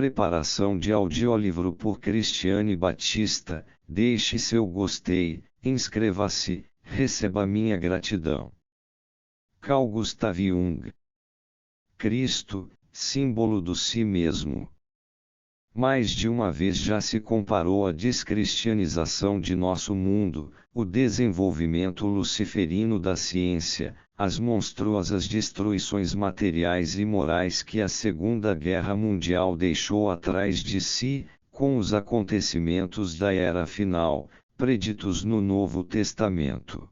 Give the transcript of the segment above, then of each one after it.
Preparação de audiolivro por Cristiane Batista. Deixe seu gostei, inscreva-se, receba minha gratidão. Carl Gustav Jung. Cristo, símbolo do si mesmo. Mais de uma vez já se comparou a descristianização de nosso mundo, o desenvolvimento luciferino da ciência, as monstruosas destruições materiais e morais que a Segunda Guerra Mundial deixou atrás de si, com os acontecimentos da Era Final, preditos no Novo Testamento.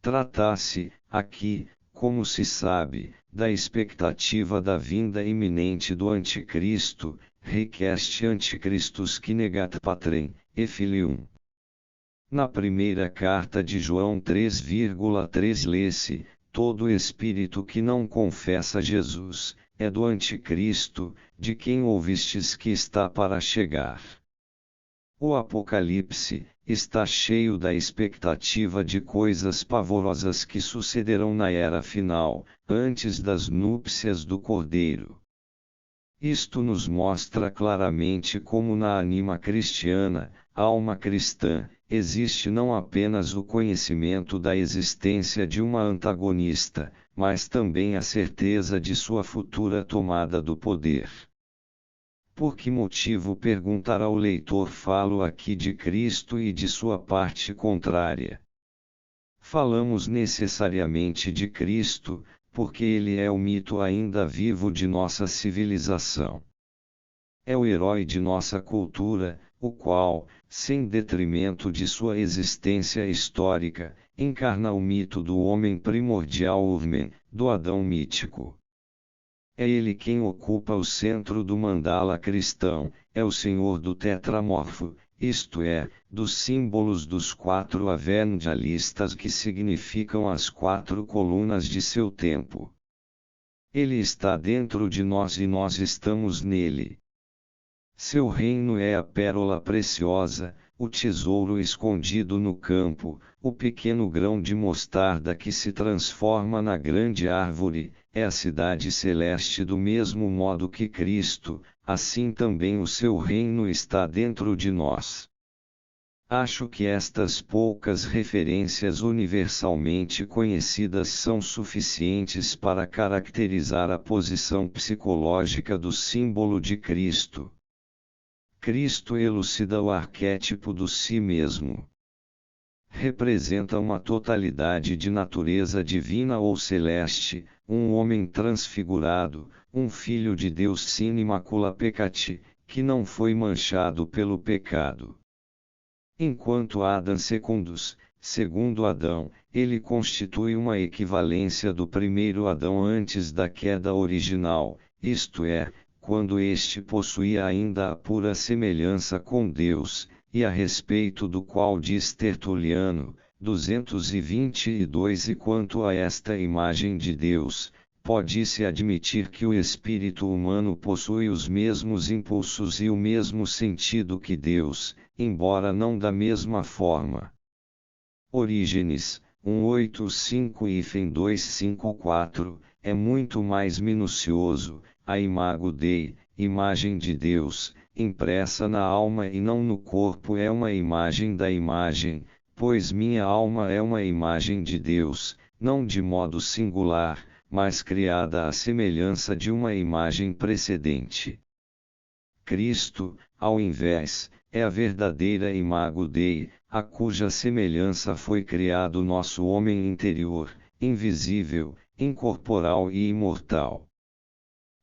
Trata-se, aqui, como se sabe, da expectativa da vinda iminente do Anticristo, request Antichristus qui negat patrem, e filium. Na primeira carta de João 3,3 lê-se: todo espírito que não confessa Jesus, é do Anticristo, de quem ouvistes que está para chegar. O Apocalipse está cheio da expectativa de coisas pavorosas que sucederão na era final, antes das núpcias do Cordeiro. Isto nos mostra claramente como na ânima cristiana, alma cristã, existe não apenas o conhecimento da existência de uma antagonista, mas também a certeza de sua futura tomada do poder. Por que motivo, perguntará o leitor, falo aqui de Cristo e de sua parte contrária? Falamos necessariamente de Cristo, porque ele é o mito ainda vivo de nossa civilização. É o herói de nossa cultura, o qual, sem detrimento de sua existência histórica, encarna o mito do homem primordial Urmen, do Adão mítico. É ele quem ocupa o centro do mandala cristão, é o senhor do tetramorfo, isto é, dos símbolos dos 4 evangelistas que significam as 4 colunas de seu tempo. Ele está dentro de nós e nós estamos nele. Seu reino é a pérola preciosa, o tesouro escondido no campo, o pequeno grão de mostarda que se transforma na grande árvore, é a cidade celeste. Do mesmo modo que Cristo, assim também o seu reino está dentro de nós. Acho que estas poucas referências universalmente conhecidas são suficientes para caracterizar a posição psicológica do símbolo de Cristo. Cristo elucida o arquétipo do si mesmo. Representa uma totalidade de natureza divina ou celeste, um homem transfigurado, um filho de Deus sin immacula peccati, que não foi manchado pelo pecado. Enquanto Adam secundus, segundo Adão, ele constitui uma equivalência do primeiro Adão antes da queda original, isto é, quando este possuía ainda a pura semelhança com Deus, e a respeito do qual diz Tertuliano, 222. E quanto a esta imagem de Deus, pode-se admitir que o espírito humano possui os mesmos impulsos e o mesmo sentido que Deus, embora não da mesma forma. Orígenes, 185-254, é muito mais minucioso. A imago Dei, imagem de Deus, impressa na alma e não no corpo, é uma imagem da imagem, pois minha alma é uma imagem de Deus, não de modo singular, mas criada à semelhança de uma imagem precedente. Cristo, ao invés, é a verdadeira imago Dei, a cuja semelhança foi criado nosso homem interior, invisível, incorporal e imortal.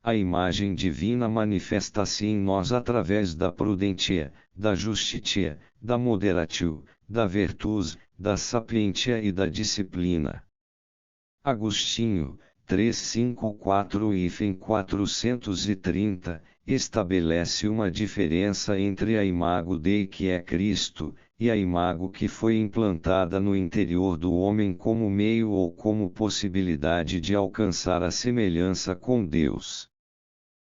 A imagem divina manifesta-se em nós através da prudentia, da justitia, da moderatio, da virtus, da sapientia e da disciplina. Agostinho, 354-430, estabelece uma diferença entre a imago Dei, que é Cristo, e a imago que foi implantada no interior do homem como meio ou como possibilidade de alcançar a semelhança com Deus.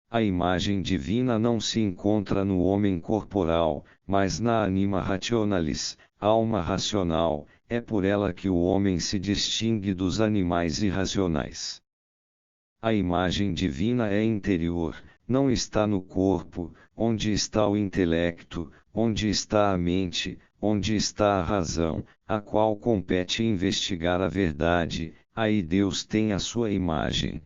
A imagem divina não se encontra no homem corporal, mas na anima rationalis, alma racional, é por ela que o homem se distingue dos animais irracionais. A imagem divina é interior, não está no corpo, onde está o intelecto, onde está a mente, onde está a razão, a qual compete investigar a verdade, aí Deus tem a sua imagem.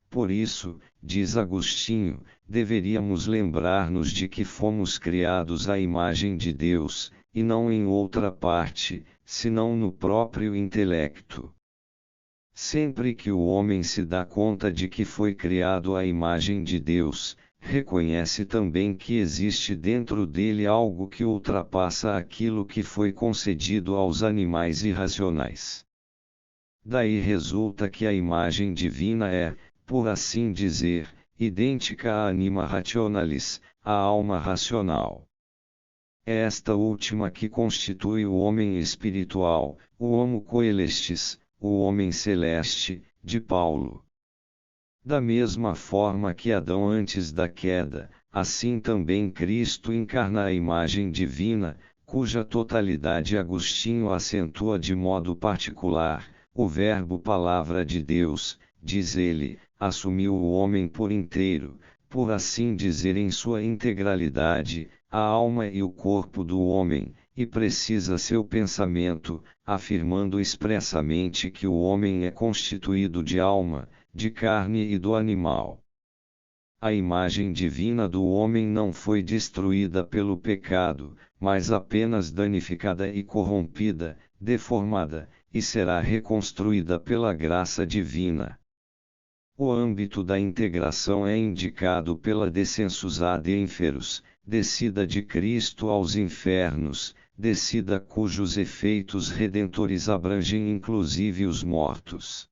Por isso, diz Agostinho, deveríamos lembrar-nos de que fomos criados à imagem de Deus, e não em outra parte, senão no próprio intelecto. Sempre que o homem se dá conta de que foi criado à imagem de Deus, reconhece também que existe dentro dele algo que ultrapassa aquilo que foi concedido aos animais irracionais. Daí resulta que a imagem divina é, por assim dizer, idêntica à anima rationalis, a alma racional. É esta última que constitui o homem espiritual, o homo coelestis, o homem celeste, de Paulo. Da mesma forma que Adão antes da queda, assim também Cristo encarna a imagem divina, cuja totalidade Agostinho acentua de modo particular. O Verbo Palavra de Deus, diz ele, assumiu o homem por inteiro, por assim dizer em sua integralidade, a alma e o corpo do homem, e precisa seu pensamento, afirmando expressamente que o homem é constituído de alma, de carne e do animal. A imagem divina do homem não foi destruída pelo pecado, mas apenas danificada e corrompida, deformada, e será reconstruída pela graça divina. O âmbito da integração é indicado pela descensus ad inferos, descida de Cristo aos infernos, descida cujos efeitos redentores abrangem inclusive os mortos.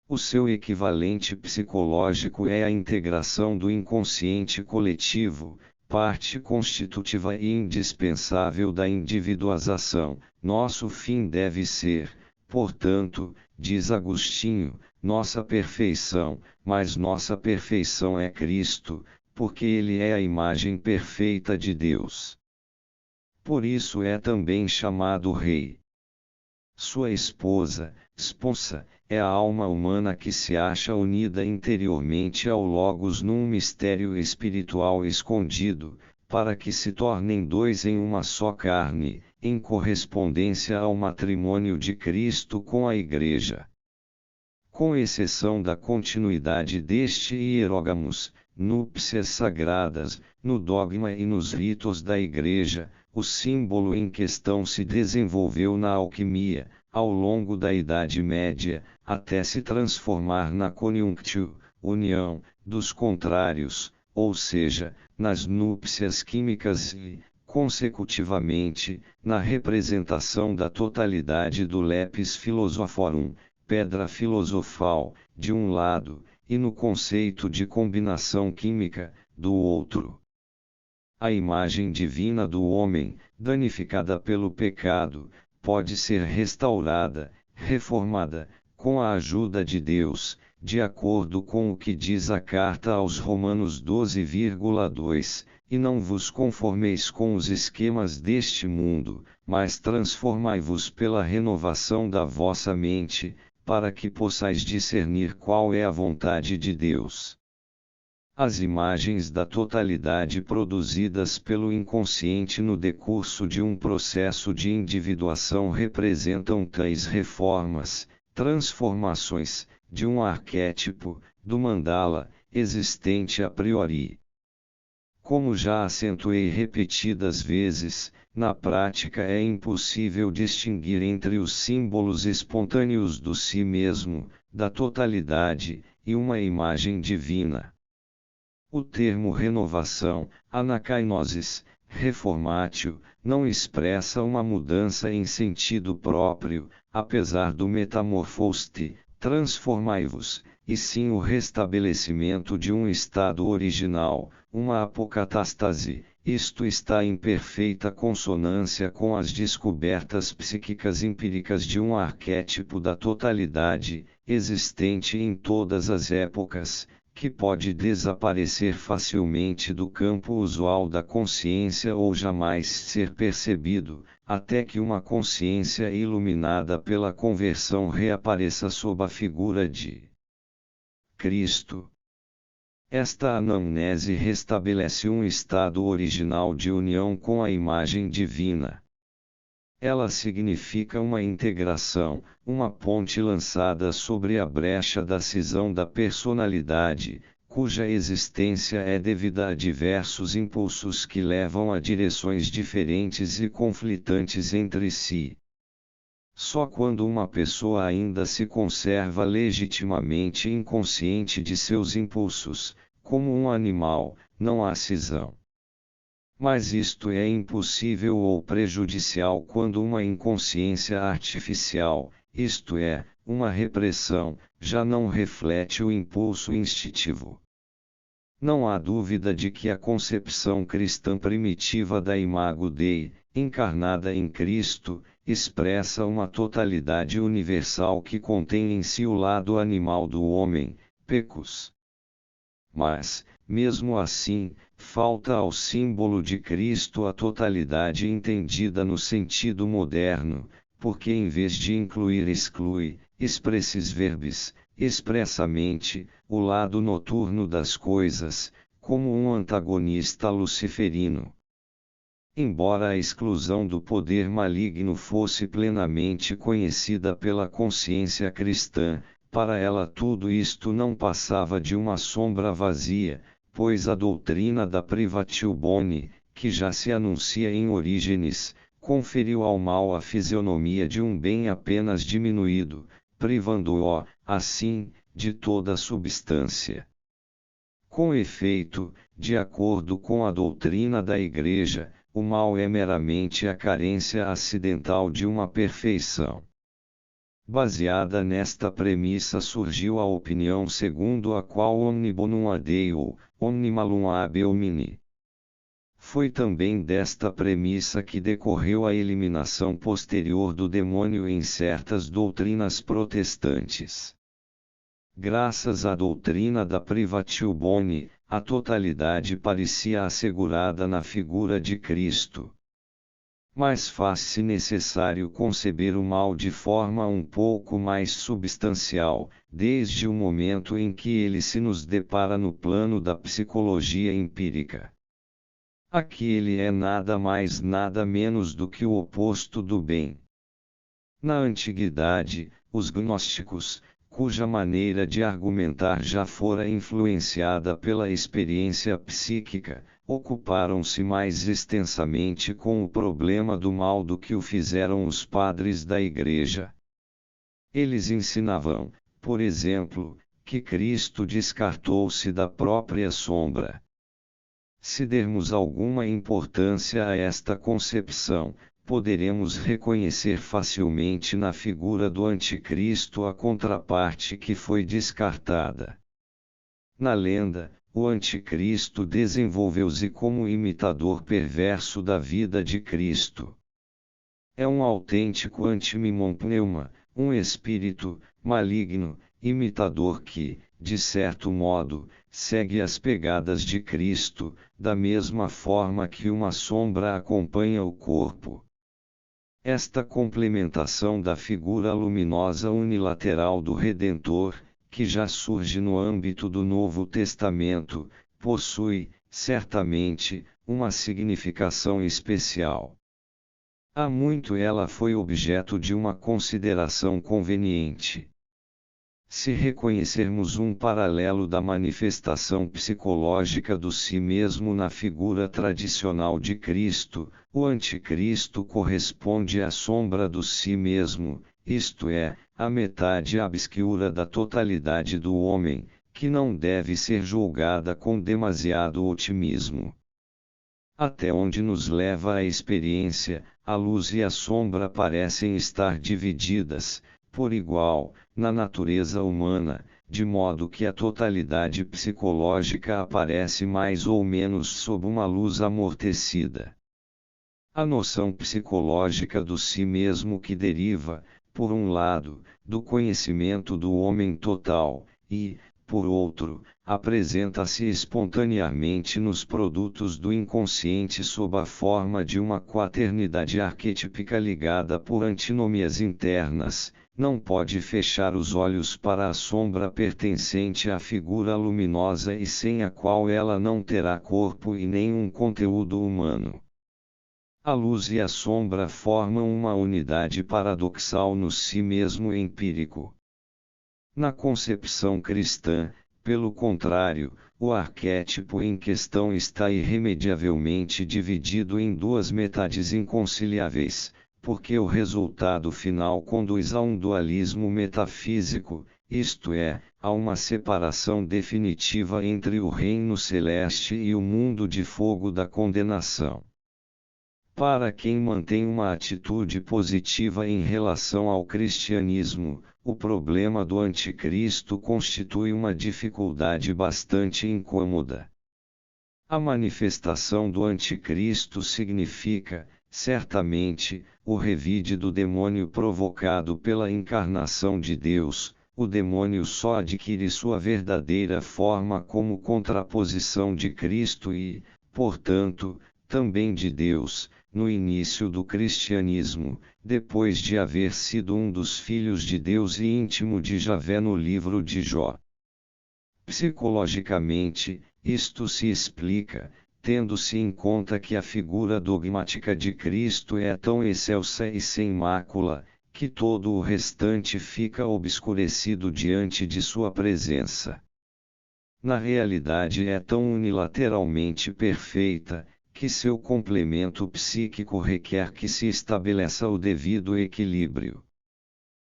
O seu equivalente psicológico é a integração do inconsciente coletivo, parte constitutiva e indispensável da individuação. Nosso fim deve ser, portanto, diz Agostinho, nossa perfeição, mas nossa perfeição é Cristo, porque Ele é a imagem perfeita de Deus. Por isso é também chamado Rei. Sua esposa, esposa, é a alma humana que se acha unida interiormente ao Logos num mistério espiritual escondido, para que se tornem dois em uma só carne, em correspondência ao matrimônio de Cristo com a Igreja. Com exceção da continuidade deste hierogamos, núpcias sagradas, no dogma e nos ritos da Igreja, o símbolo em questão se desenvolveu na alquimia, ao longo da Idade Média, até se transformar na conjunctio, união, dos contrários, ou seja, nas núpcias químicas e, consecutivamente, na representação da totalidade do lepis philosophorum, pedra filosofal, de um lado, e no conceito de combinação química, do outro. A imagem divina do homem, danificada pelo pecado, pode ser restaurada, reformada, com a ajuda de Deus, de acordo com o que diz a carta aos Romanos 12,2, e não vos conformeis com os esquemas deste mundo, mas transformai-vos pela renovação da vossa mente, para que possais discernir qual é a vontade de Deus. As imagens da totalidade produzidas pelo inconsciente no decurso de um processo de individuação representam tais reformas, transformações, de um arquétipo, do mandala, existente a priori. Como já acentuei repetidas vezes, na prática é impossível distinguir entre os símbolos espontâneos do si mesmo, da totalidade, e uma imagem divina. O termo renovação, anakainosis, reformatio, não expressa uma mudança em sentido próprio, apesar do metamorfoste, transformai-vos, e sim o restabelecimento de um estado original, uma apocatástase. Isto está em perfeita consonância com as descobertas psíquicas empíricas de um arquétipo da totalidade, existente em todas as épocas, que pode desaparecer facilmente do campo usual da consciência ou jamais ser percebido, até que uma consciência iluminada pela conversão reapareça sob a figura de Cristo. Esta anamnese restabelece um estado original de união com a imagem divina. Ela significa uma integração, uma ponte lançada sobre a brecha da cisão da personalidade, cuja existência é devida a diversos impulsos que levam a direções diferentes e conflitantes entre si. Só quando uma pessoa ainda se conserva legitimamente inconsciente de seus impulsos, como um animal, não há cisão. Mas isto é impossível ou prejudicial quando uma inconsciência artificial, isto é, uma repressão, já não reflete o impulso instintivo. Não há dúvida de que a concepção cristã primitiva da Imago Dei, encarnada em Cristo, expressa uma totalidade universal que contém em si o lado animal do homem, pecus. Mas, mesmo assim, falta ao símbolo de Cristo a totalidade entendida no sentido moderno, porque em vez de incluir exclui, expressis verbis, expressamente, o lado noturno das coisas, como um antagonista luciferino. Embora a exclusão do poder maligno fosse plenamente conhecida pela consciência cristã, para ela tudo isto não passava de uma sombra vazia, pois a doutrina da privatio boni, que já se anuncia em Orígenes, conferiu ao mal a fisionomia de um bem apenas diminuído, privando-o, assim, de toda a substância. Com efeito, de acordo com a doutrina da Igreja, o mal é meramente a carência acidental de uma perfeição. Baseada nesta premissa surgiu a opinião segundo a qual omni bonum ad Deo, omni malum ab homini. Foi também desta premissa que decorreu a eliminação posterior do demônio em certas doutrinas protestantes. Graças à doutrina da privatio boni, a totalidade parecia assegurada na figura de Cristo. Mas faz-se necessário conceber o mal de forma um pouco mais substancial, desde o momento em que ele se nos depara no plano da psicologia empírica. Aqui ele é nada mais nada menos do que o oposto do bem. Na antiguidade, os gnósticos, cuja maneira de argumentar já fora influenciada pela experiência psíquica, ocuparam-se mais extensamente com o problema do mal do que o fizeram os padres da Igreja. Eles ensinavam, por exemplo, que Cristo descartou-se da própria sombra. Se dermos alguma importância a esta concepção, poderemos reconhecer facilmente na figura do Anticristo a contraparte que foi descartada. Na lenda, o Anticristo desenvolveu-se como imitador perverso da vida de Cristo. É um autêntico antimimon pneuma, um espírito maligno, imitador que, de certo modo, segue as pegadas de Cristo, da mesma forma que uma sombra acompanha o corpo. Esta complementação da figura luminosa unilateral do Redentor, que já surge no âmbito do Novo Testamento, possui, certamente, uma significação especial. Há muito ela foi objeto de uma consideração conveniente. Se reconhecermos um paralelo da manifestação psicológica do si mesmo na figura tradicional de Cristo, o Anticristo corresponde à sombra do si mesmo, isto é, a metade obscura da totalidade do homem, que não deve ser julgada com demasiado otimismo. Até onde nos leva a experiência, a luz e a sombra parecem estar divididas, por igual, na natureza humana, de modo que a totalidade psicológica aparece mais ou menos sob uma luz amortecida. A noção psicológica do si mesmo que deriva, por um lado, do conhecimento do homem total, e, por outro, apresenta-se espontaneamente nos produtos do inconsciente sob a forma de uma quaternidade arquetípica ligada por antinomias internas, não pode fechar os olhos para a sombra pertencente à figura luminosa e sem a qual ela não terá corpo e nenhum conteúdo humano. A luz e a sombra formam uma unidade paradoxal no si mesmo empírico. Na concepção cristã, pelo contrário, o arquétipo em questão está irremediavelmente dividido em duas metades inconciliáveis, porque o resultado final conduz a um dualismo metafísico, isto é, a uma separação definitiva entre o reino celeste e o mundo de fogo da condenação. Para quem mantém uma atitude positiva em relação ao cristianismo, o problema do anticristo constitui uma dificuldade bastante incômoda. A manifestação do anticristo significa, certamente, o revide do demônio provocado pela encarnação de Deus. O demônio só adquire sua verdadeira forma como contraposição de Cristo e, portanto, também de Deus, no início do cristianismo, depois de haver sido um dos filhos de Deus e íntimo de Javé no livro de Jó. Psicologicamente, isto se explica, tendo-se em conta que a figura dogmática de Cristo é tão excelsa e sem mácula, que todo o restante fica obscurecido diante de sua presença. Na realidade é tão unilateralmente perfeita, que seu complemento psíquico requer que se estabeleça o devido equilíbrio.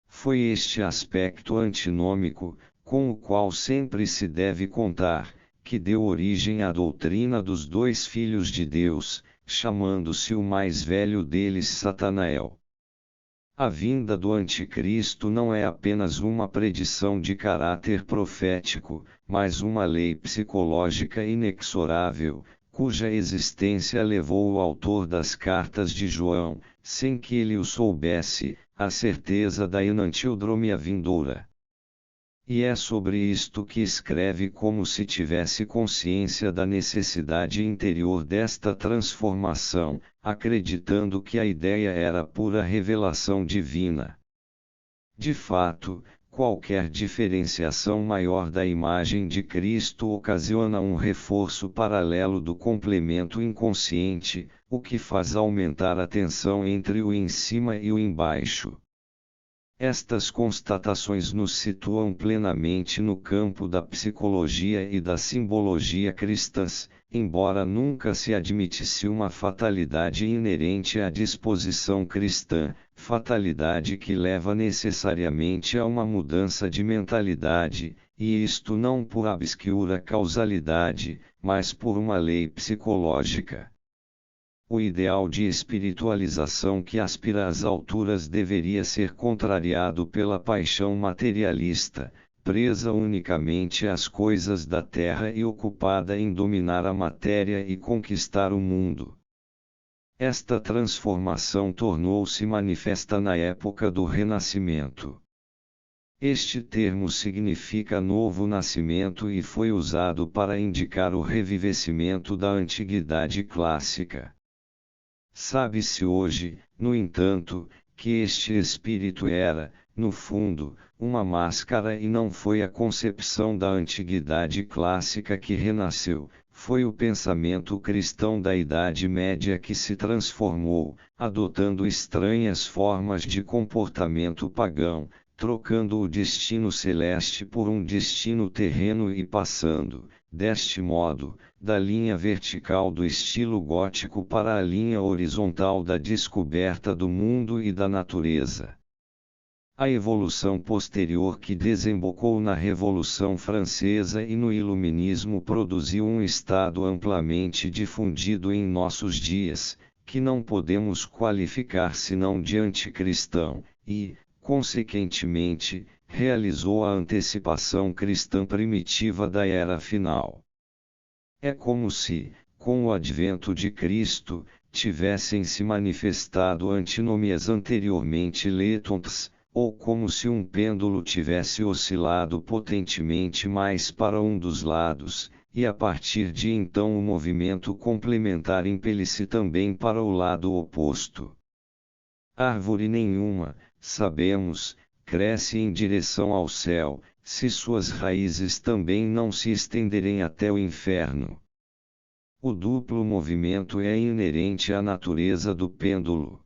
Foi este aspecto antinômico, com o qual sempre se deve contar, que deu origem à doutrina dos dois filhos de Deus, chamando-se o mais velho deles Satanael. A vinda do anticristo não é apenas uma predição de caráter profético, mas uma lei psicológica inexorável, cuja existência levou o autor das cartas de João, sem que ele o soubesse, à certeza da enantiodromia vindoura. E é sobre isto que escreve como se tivesse consciência da necessidade interior desta transformação, acreditando que a ideia era pura revelação divina. De fato, qualquer diferenciação maior da imagem de Cristo ocasiona um reforço paralelo do complemento inconsciente, o que faz aumentar a tensão entre o em cima e o embaixo. Estas constatações nos situam plenamente no campo da psicologia e da simbologia cristãs, embora nunca se admitisse uma fatalidade inerente à disposição cristã, fatalidade que leva necessariamente a uma mudança de mentalidade, e isto não por obscura causalidade, mas por uma lei psicológica. O ideal de espiritualização que aspira às alturas deveria ser contrariado pela paixão materialista, presa unicamente às coisas da terra e ocupada em dominar a matéria e conquistar o mundo. Esta transformação tornou-se manifesta na época do Renascimento. Este termo significa novo nascimento e foi usado para indicar o revivescimento da antiguidade clássica. Sabe-se hoje, no entanto, que este espírito era, no fundo, uma máscara e não foi a concepção da antiguidade clássica que renasceu, foi o pensamento cristão da Idade Média que se transformou, adotando estranhas formas de comportamento pagão, trocando o destino celeste por um destino terreno e passando, deste modo, da linha vertical do estilo gótico para a linha horizontal da descoberta do mundo e da natureza. A evolução posterior que desembocou na Revolução Francesa e no Iluminismo produziu um estado amplamente difundido em nossos dias, que não podemos qualificar senão de anticristão, e, consequentemente, realizou a antecipação cristã primitiva da era final. É como se, com o advento de Cristo, tivessem se manifestado antinomias anteriormente letontas, ou como se um pêndulo tivesse oscilado potentemente mais para um dos lados, e a partir de então o movimento complementar impele-se também para o lado oposto. Árvore nenhuma, sabemos, cresce em direção ao céu, se suas raízes também não se estenderem até o inferno. O duplo movimento é inerente à natureza do pêndulo.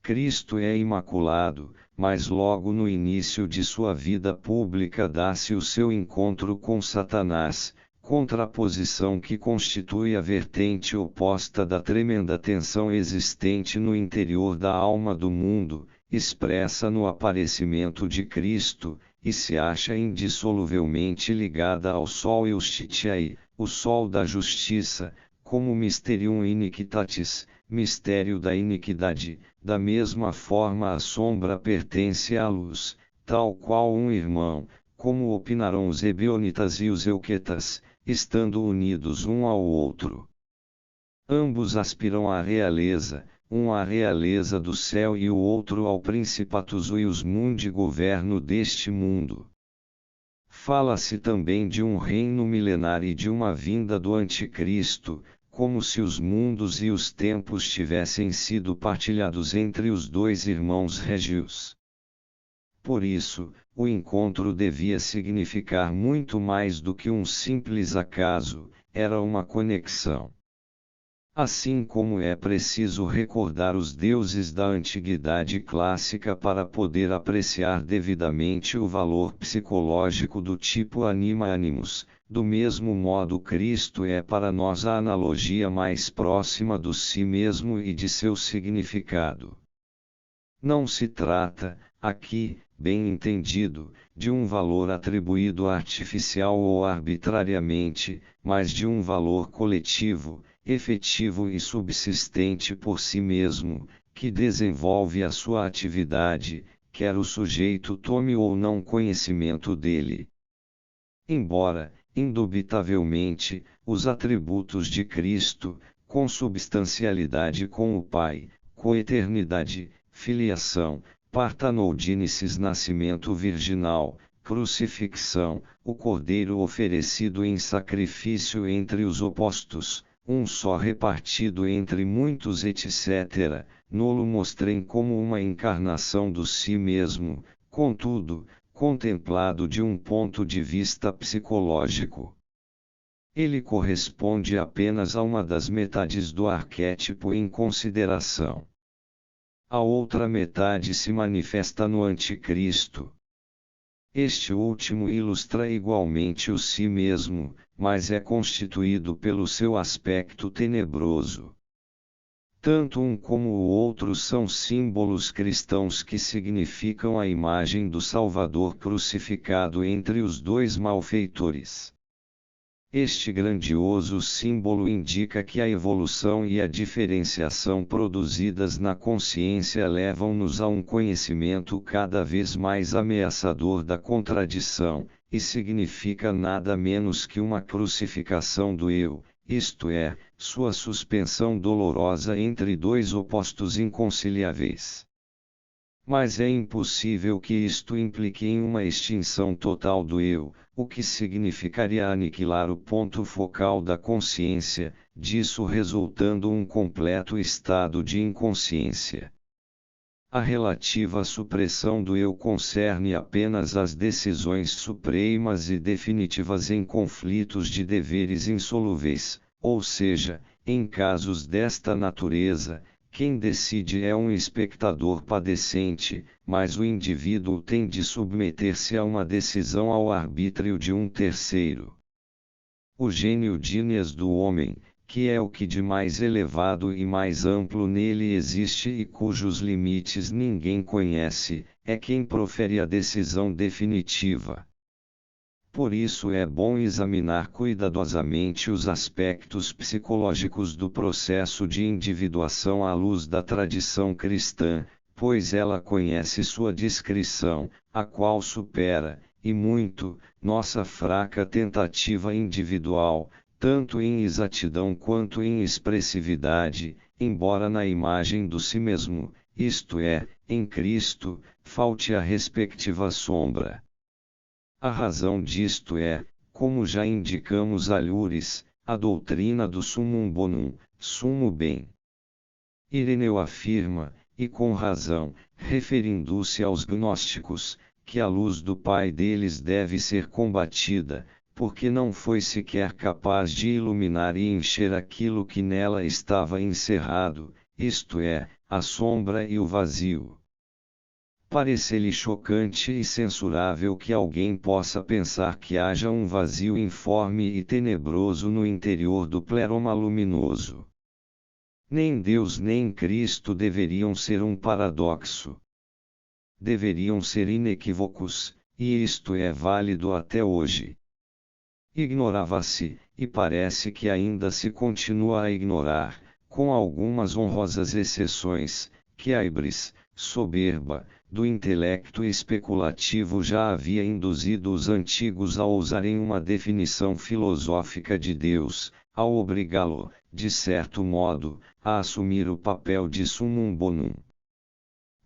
Cristo é imaculado, mas logo no início de sua vida pública dá-se o seu encontro com Satanás, contraposição que constitui a vertente oposta da tremenda tensão existente no interior da alma do mundo, expressa no aparecimento de Cristo, e se acha indissoluvelmente ligada ao Sol Eustitiae, o Sol da Justiça, como Mysterium Iniquitatis, mistério da iniquidade. Da mesma forma a sombra pertence à luz, tal qual um irmão, como opinarão os Ebionitas e os Euquetas, estando unidos um ao outro. Ambos aspiram à realeza, um à realeza do céu e o outro ao principatus ius mundi, governo deste mundo. Fala-se também de um reino milenar e de uma vinda do Anticristo, como se os mundos e os tempos tivessem sido partilhados entre os dois irmãos régios. Por isso, o encontro devia significar muito mais do que um simples acaso, era uma conexão. Assim como é preciso recordar os deuses da antiguidade clássica para poder apreciar devidamente o valor psicológico do tipo anima animus, do mesmo modo Cristo é para nós a analogia mais próxima do si mesmo e de seu significado. Não se trata, aqui, bem entendido, de um valor atribuído artificial ou arbitrariamente, mas de um valor coletivo, efetivo e subsistente por si mesmo, que desenvolve a sua atividade, quer o sujeito tome ou não conhecimento dele. Embora, indubitavelmente, os atributos de Cristo, consubstancialidade com o Pai, coeternidade, filiação, partanodínesis, nascimento virginal, crucifixão, o Cordeiro oferecido em sacrifício entre os opostos, um só repartido entre muitos, etc., nolo mostrem como uma encarnação do si mesmo, contudo, contemplado de um ponto de vista psicológico. Ele corresponde apenas a uma das metades do arquétipo em consideração. A outra metade se manifesta no Anticristo. Este último ilustra igualmente o si mesmo, mas é constituído pelo seu aspecto tenebroso. Tanto um como o outro são símbolos cristãos que significam a imagem do Salvador crucificado entre os dois malfeitores. Este grandioso símbolo indica que a evolução e a diferenciação produzidas na consciência levam-nos a um conhecimento cada vez mais ameaçador da contradição, e significa nada menos que uma crucificação do eu, isto é, sua suspensão dolorosa entre dois opostos inconciliáveis. Mas é impossível que isto implique em uma extinção total do eu, o que significaria aniquilar o ponto focal da consciência, disso resultando um completo estado de inconsciência. A relativa supressão do eu concerne apenas as decisões supremas e definitivas em conflitos de deveres insolúveis, ou seja, em casos desta natureza, quem decide é um espectador padecente, mas o indivíduo tem de submeter-se a uma decisão ao arbítrio de um terceiro. O gênio díneas do homem, que é o que de mais elevado e mais amplo nele existe e cujos limites ninguém conhece, é quem profere a decisão definitiva. Por isso é bom examinar cuidadosamente os aspectos psicológicos do processo de individuação à luz da tradição cristã, pois ela conhece sua descrição, a qual supera, e muito, nossa fraca tentativa individual, tanto em exatidão quanto em expressividade, embora na imagem do si mesmo, isto é, em Cristo, falte a respectiva sombra. A razão disto é, como já indicamos alhures, a doutrina do summum bonum, sumo bem. Ireneu afirma, e com razão, referindo-se aos gnósticos, que a luz do Pai deles deve ser combatida, porque não foi sequer capaz de iluminar e encher aquilo que nela estava encerrado, isto é, a sombra e o vazio. Parece-lhe chocante e censurável que alguém possa pensar que haja um vazio informe e tenebroso no interior do pleroma luminoso. Nem Deus nem Cristo deveriam ser um paradoxo. Deveriam ser inequívocos, e isto é válido até hoje. Ignorava-se, e parece que ainda se continua a ignorar, com algumas honrosas exceções, que a híbris, soberba, do intelecto especulativo já havia induzido os antigos a ousarem uma definição filosófica de Deus, ao obrigá-lo, de certo modo, a assumir o papel de summum bonum.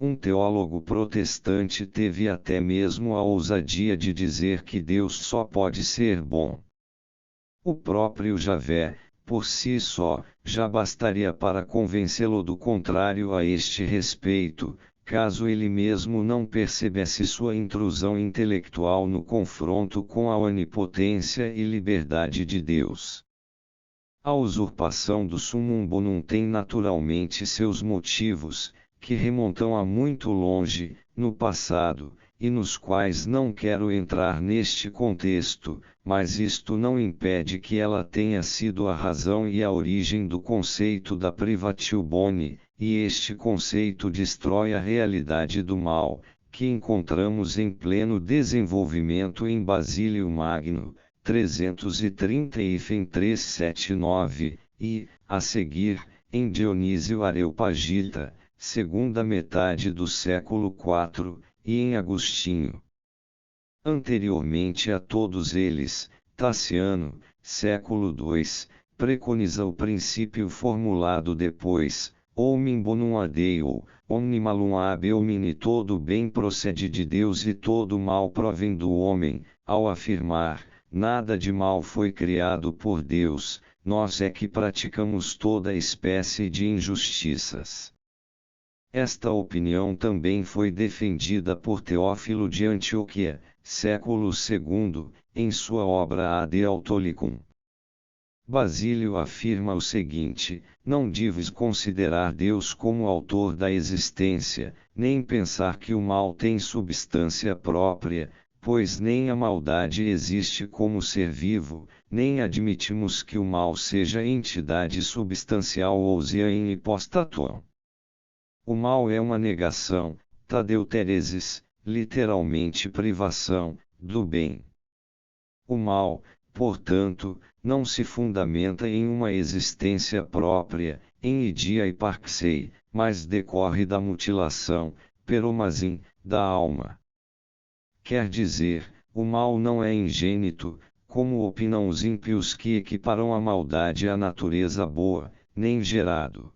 Um teólogo protestante teve até mesmo a ousadia de dizer que Deus só pode ser bom. O próprio Javé, por si só, já bastaria para convencê-lo do contrário a este respeito, caso ele mesmo não percebesse sua intrusão intelectual no confronto com a onipotência e liberdade de Deus. A usurpação do summum bonum tem naturalmente seus motivos, que remontam a muito longe, no passado, e nos quais não quero entrar neste contexto, mas isto não impede que ela tenha sido a razão e a origem do conceito da privatio boni, e este conceito destrói a realidade do mal, que encontramos em pleno desenvolvimento em Basílio Magno, 330 e 379, e, a seguir, em Dionísio Areopagita, segunda metade do século IV, e em Agostinho. Anteriormente a todos eles, Tassiano, século II, preconiza o princípio formulado depois, Omnem bonum ad Deo, omni malum ab homini, todo bem procede de Deus e todo mal provém do homem, ao afirmar, nada de mal foi criado por Deus, nós é que praticamos toda espécie de injustiças. Esta opinião também foi defendida por Teófilo de Antioquia, século II, em sua obra Ad Autolicum. Basílio afirma o seguinte: não deves considerar Deus como autor da existência, nem pensar que o mal tem substância própria, pois nem a maldade existe como ser vivo, nem admitimos que o mal seja entidade substancial ousia in hypostatuam. O mal é uma negação, tadeuteresis, literalmente privação, do bem. O mal, portanto, não se fundamenta em uma existência própria, em idia e parxei, mas decorre da mutilação, peromasim, da alma. Quer dizer, o mal não é ingênito, como opinam os ímpios que equiparam a maldade à natureza boa, nem gerado.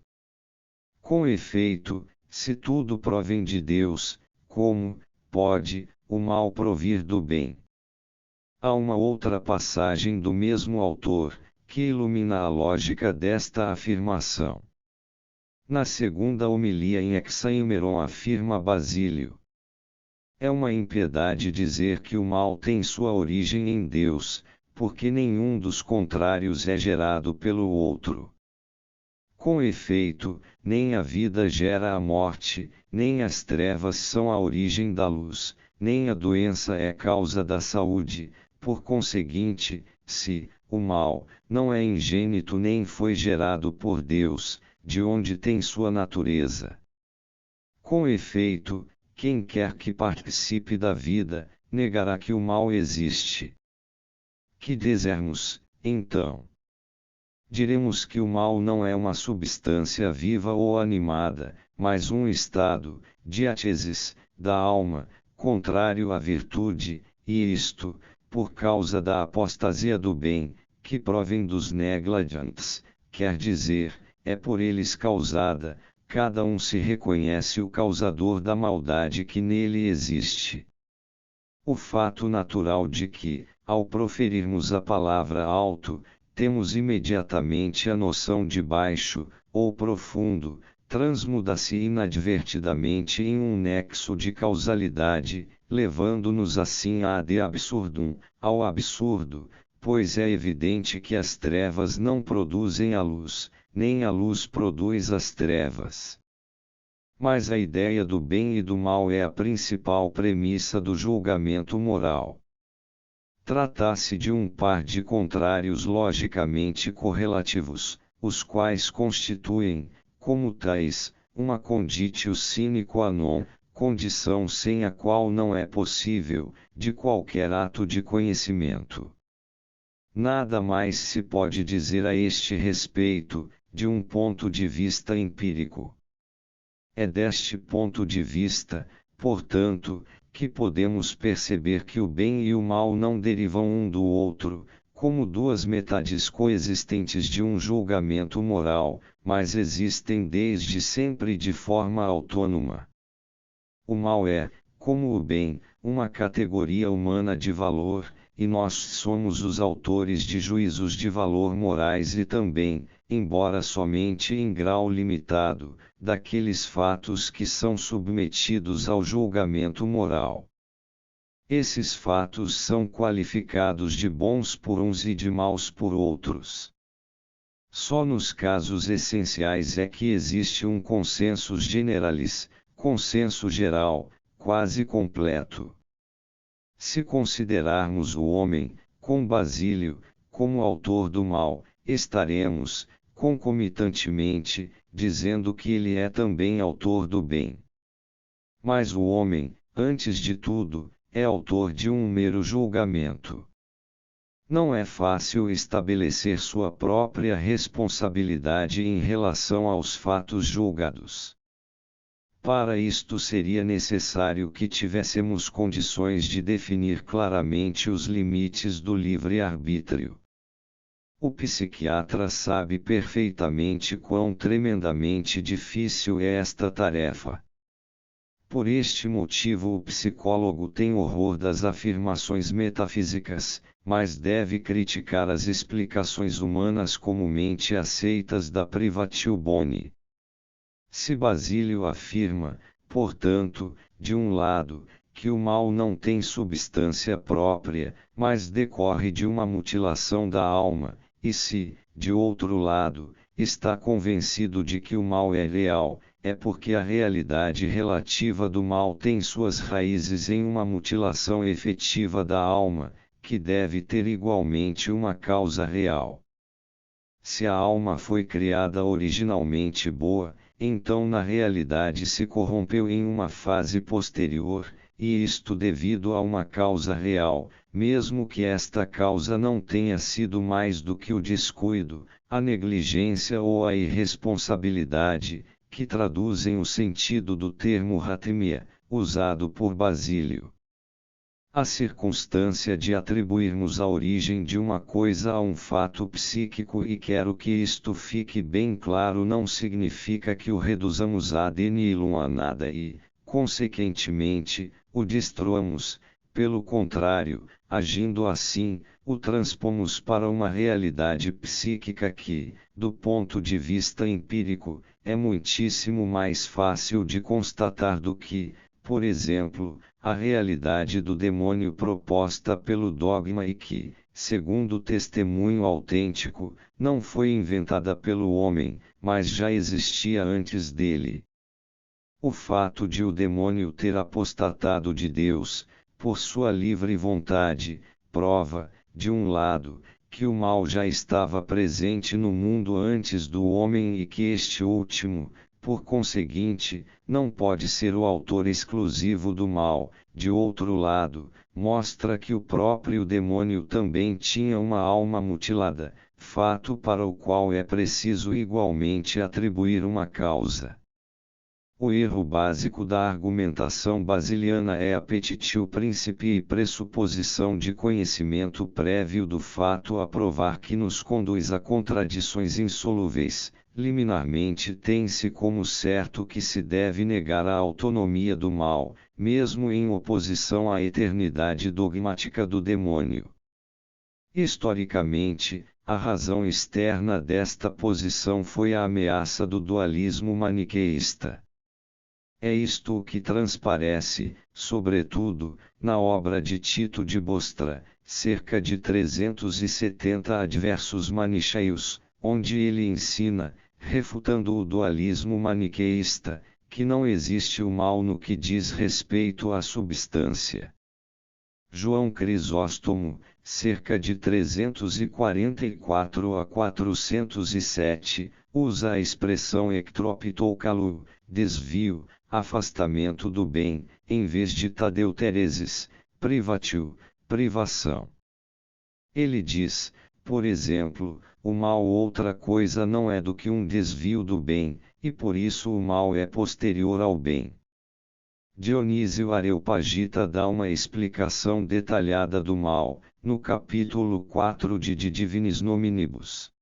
Com efeito, se tudo provém de Deus, como pode o mal provir do bem? Há uma outra passagem do mesmo autor, que ilumina a lógica desta afirmação. Na segunda homilia em Hexaemeron afirma Basílio: é uma impiedade dizer que o mal tem sua origem em Deus, porque nenhum dos contrários é gerado pelo outro. Com efeito, nem a vida gera a morte, nem as trevas são a origem da luz, nem a doença é causa da saúde. Por conseguinte, se o mal não é ingênito nem foi gerado por Deus, de onde tem sua natureza? Com efeito, quem quer que participe da vida, negará que o mal existe. Que dizermos, então? Diremos que o mal não é uma substância viva ou animada, mas um estado, diátesis, da alma, contrário à virtude, e isto, por causa da apostasia do bem, que provém dos negligentes, quer dizer, é por eles causada, cada um se reconhece o causador da maldade que nele existe. O fato natural de que, ao proferirmos a palavra alto, temos imediatamente a noção de baixo, ou profundo, transmuda-se inadvertidamente em um nexo de causalidade, levando-nos assim ad absurdum, ao absurdo, pois é evidente que as trevas não produzem a luz, nem a luz produz as trevas. Mas a ideia do bem e do mal é a principal premissa do julgamento moral. Trata-se de um par de contrários logicamente correlativos, os quais constituem, como tais, uma conditio sine qua non, condição sem a qual não é possível, de qualquer ato de conhecimento. Nada mais se pode dizer a este respeito, de um ponto de vista empírico. É deste ponto de vista, portanto, que podemos perceber que o bem e o mal não derivam um do outro, como duas metades coexistentes de um julgamento moral, mas existem desde sempre de forma autônoma. O mal é, como o bem, uma categoria humana de valor, e nós somos os autores de juízos de valor morais e também, embora somente em grau limitado, daqueles fatos que são submetidos ao julgamento moral. Esses fatos são qualificados de bons por uns e de maus por outros. Só nos casos essenciais é que existe um consensus generalis, consenso geral, quase completo. Se considerarmos o homem, com Basílio, como autor do mal, estaremos, concomitantemente, dizendo que ele é também autor do bem. Mas o homem, antes de tudo, é autor de um mero julgamento. Não é fácil estabelecer sua própria responsabilidade em relação aos fatos julgados. Para isto seria necessário que tivéssemos condições de definir claramente os limites do livre-arbítrio. O psiquiatra sabe perfeitamente quão tremendamente difícil é esta tarefa. Por este motivo o psicólogo tem horror das afirmações metafísicas, mas deve criticar as explicações humanas comumente aceitas da privatio boni. Se Basílio afirma, portanto, de um lado, que o mal não tem substância própria, mas decorre de uma mutilação da alma, e se, de outro lado, está convencido de que o mal é real, é porque a realidade relativa do mal tem suas raízes em uma mutilação efetiva da alma, que deve ter igualmente uma causa real. Se a alma foi criada originalmente boa, então na realidade se corrompeu em uma fase posterior, e isto devido a uma causa real, mesmo que esta causa não tenha sido mais do que o descuido, a negligência ou a irresponsabilidade, que traduzem o sentido do termo ratemia, usado por Basílio. A circunstância de atribuirmos a origem de uma coisa a um fato psíquico, e quero que isto fique bem claro, não significa que o reduzamos ad nihilum a nada e, consequentemente, o destruamos. Pelo contrário, agindo assim, o transpomos para uma realidade psíquica que, do ponto de vista empírico, é muitíssimo mais fácil de constatar do que, por exemplo, a realidade do demônio proposta pelo dogma e que, segundo o testemunho autêntico, não foi inventada pelo homem, mas já existia antes dele. O fato de o demônio ter apostatado de Deus, por sua livre vontade, prova, de um lado, que o mal já estava presente no mundo antes do homem e que este último, por conseguinte, não pode ser o autor exclusivo do mal. De outro lado, mostra que o próprio demônio também tinha uma alma mutilada, fato para o qual é preciso igualmente atribuir uma causa. O erro básico da argumentação basiliana é apetite o princípio e pressuposição de conhecimento prévio do fato a provar que nos conduz a contradições insolúveis. Liminarmente tem-se como certo que se deve negar a autonomia do mal, mesmo em oposição à eternidade dogmática do demônio. Historicamente, a razão externa desta posição foi a ameaça do dualismo maniqueísta. É isto o que transparece, sobretudo, na obra de Tito de Bostra, cerca de 370 adversos manicheios, onde ele ensina, refutando o dualismo maniqueísta, que não existe o mal no que diz respeito à substância. João Crisóstomo, cerca de 344 a 407, usa a expressão ectropitoukalu, desvio, afastamento do bem, em vez de tadeuteresis, privatio, privação. Ele diz, por exemplo, o mal outra coisa não é do que um desvio do bem, e por isso o mal é posterior ao bem. Dionísio Areopagita dá uma explicação detalhada do mal, no capítulo 4 de Divinis Nominibus.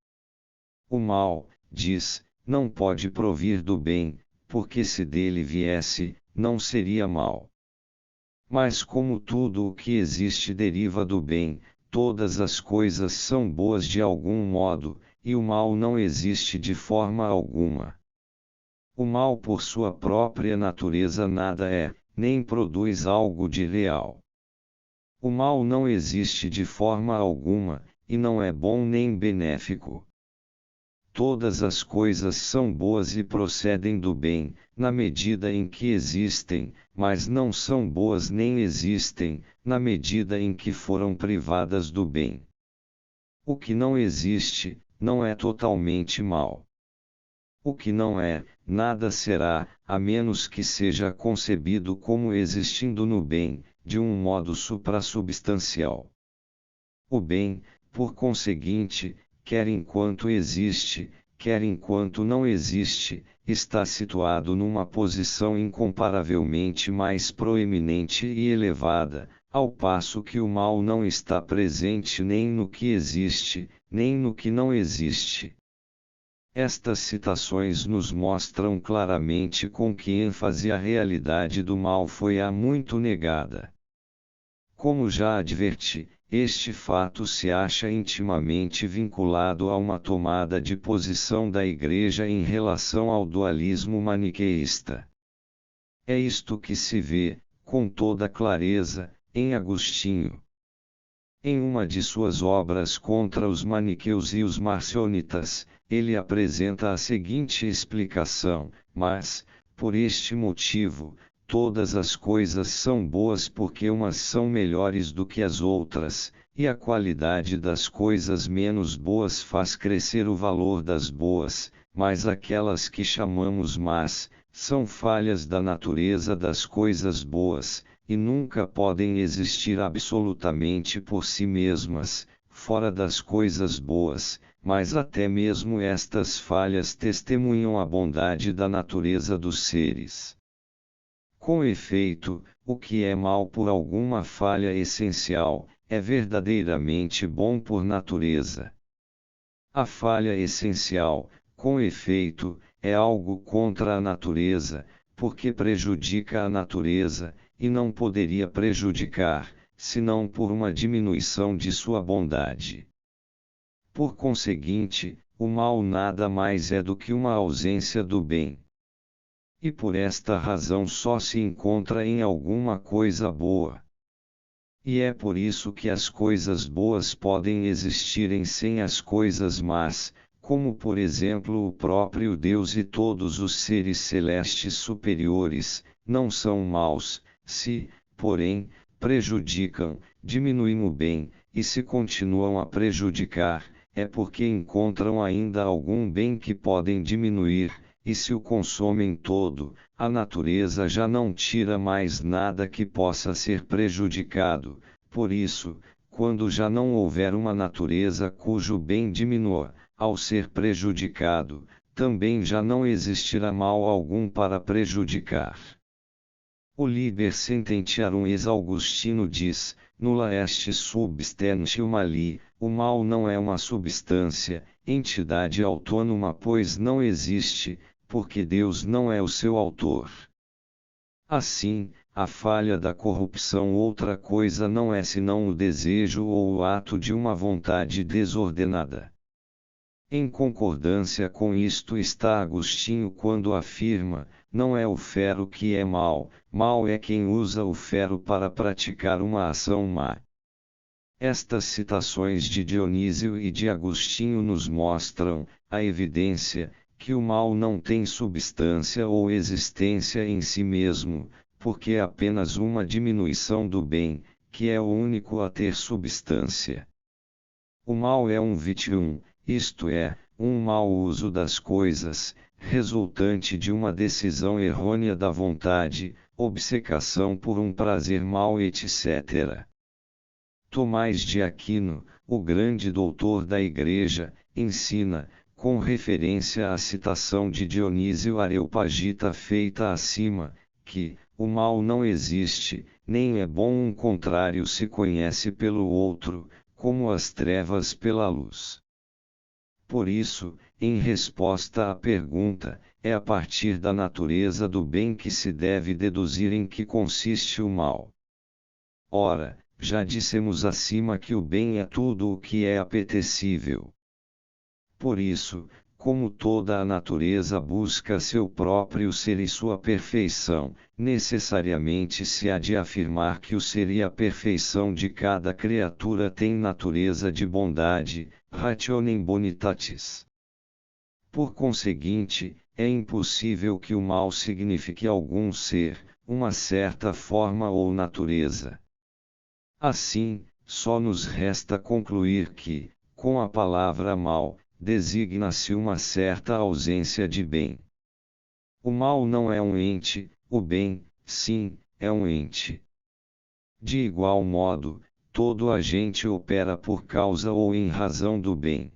O mal, diz, não pode provir do bem, porque se dele viesse, não seria mal. Mas como tudo o que existe deriva do bem, todas as coisas são boas de algum modo, e o mal não existe de forma alguma. O mal por sua própria natureza nada é, nem produz algo de real. O mal não existe de forma alguma, e não é bom nem benéfico. Todas as coisas são boas e procedem do bem, na medida em que existem, mas não são boas nem existem, na medida em que foram privadas do bem. O que não existe, não é totalmente mal. O que não é, nada será, a menos que seja concebido como existindo no bem, de um modo suprassubstancial. O bem, por conseguinte, quer enquanto existe, quer enquanto não existe, está situado numa posição incomparavelmente mais proeminente e elevada, ao passo que o mal não está presente nem no que existe, nem no que não existe. Estas citações nos mostram claramente com que ênfase a realidade do mal foi há muito negada. Como já adverti, este fato se acha intimamente vinculado a uma tomada de posição da Igreja em relação ao dualismo maniqueísta. É isto que se vê, com toda clareza, em Agostinho. Em uma de suas obras contra os maniqueus e os marcionitas, ele apresenta a seguinte explicação: mas, por este motivo, todas as coisas são boas porque umas são melhores do que as outras, e a qualidade das coisas menos boas faz crescer o valor das boas, mas aquelas que chamamos más, são falhas da natureza das coisas boas, e nunca podem existir absolutamente por si mesmas, fora das coisas boas, mas até mesmo estas falhas testemunham a bondade da natureza dos seres. Com efeito, o que é mal por alguma falha essencial, é verdadeiramente bom por natureza. A falha essencial, com efeito, é algo contra a natureza, porque prejudica a natureza, e não poderia prejudicar, senão por uma diminuição de sua bondade. Por conseguinte, o mal nada mais é do que uma ausência do bem. E por esta razão só se encontra em alguma coisa boa. E é por isso que as coisas boas podem existirem sem as coisas más, como por exemplo o próprio Deus e todos os seres celestes superiores, não são maus, se, porém, prejudicam, diminuem o bem, e se continuam a prejudicar, é porque encontram ainda algum bem que podem diminuir, e se o consomem todo, a natureza já não tira mais nada que possa ser prejudicado. Por isso, quando já não houver uma natureza cujo bem diminua, ao ser prejudicado, também já não existirá mal algum para prejudicar. O liber sententiarum ex-Augustino diz, nulla est substantium mali, o mal não é uma substância, entidade autônoma pois não existe, porque Deus não é o seu autor. Assim, a falha da corrupção outra coisa não é senão o desejo ou o ato de uma vontade desordenada. Em concordância com isto está Agostinho quando afirma, não é o ferro que é mau, mau é quem usa o ferro para praticar uma ação má. Estas citações de Dionísio e de Agostinho nos mostram, a evidência, que o mal não tem substância ou existência em si mesmo, porque é apenas uma diminuição do bem, que é o único a ter substância. O mal é um vitium, isto é, um mau uso das coisas, resultante de uma decisão errônea da vontade, obcecação por um prazer mau etc. Tomás de Aquino, o grande doutor da Igreja, ensina, com referência à citação de Dionísio Areopagita feita acima, que, o mal não existe, nem é bom um contrário se conhece pelo outro, como as trevas pela luz. Por isso, em resposta à pergunta, é a partir da natureza do bem que se deve deduzir em que consiste o mal. Ora, já dissemos acima que o bem é tudo o que é apetecível. Por isso, como toda a natureza busca seu próprio ser e sua perfeição, necessariamente se há de afirmar que o ser e a perfeição de cada criatura têm natureza de bondade, rationem bonitatis. Por conseguinte, é impossível que o mal signifique algum ser, uma certa forma ou natureza. Assim, só nos resta concluir que, com a palavra mal, designa-se uma certa ausência de bem. O mal não é um ente, o bem, sim, é um ente. De igual modo, todo agente opera por causa ou em razão do bem.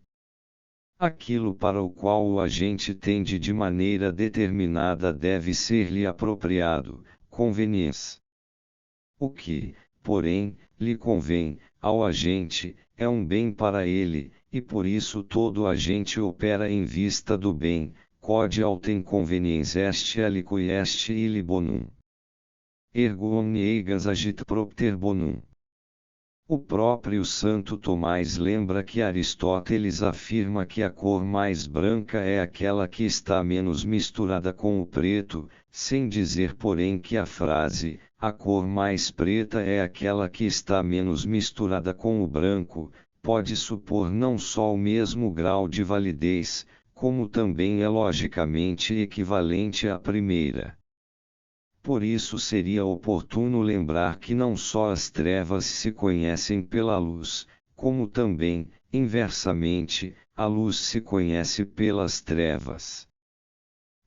Aquilo para o qual o agente tende de maneira determinada deve ser-lhe apropriado, conveniens. O que, porém, lhe convém, ao agente, é um bem para ele, e por isso todo agente opera em vista do bem, quod autem conveniens est aliqui est illi bonum. Ergo omniegans agit propter bonum. O próprio Santo Tomás lembra que Aristóteles afirma que a cor mais branca é aquela que está menos misturada com o preto, sem dizer porém que a frase, a cor mais preta é aquela que está menos misturada com o branco, pode supor não só o mesmo grau de validez, como também é logicamente equivalente à primeira. Por isso seria oportuno lembrar que não só as trevas se conhecem pela luz, como também, inversamente, a luz se conhece pelas trevas.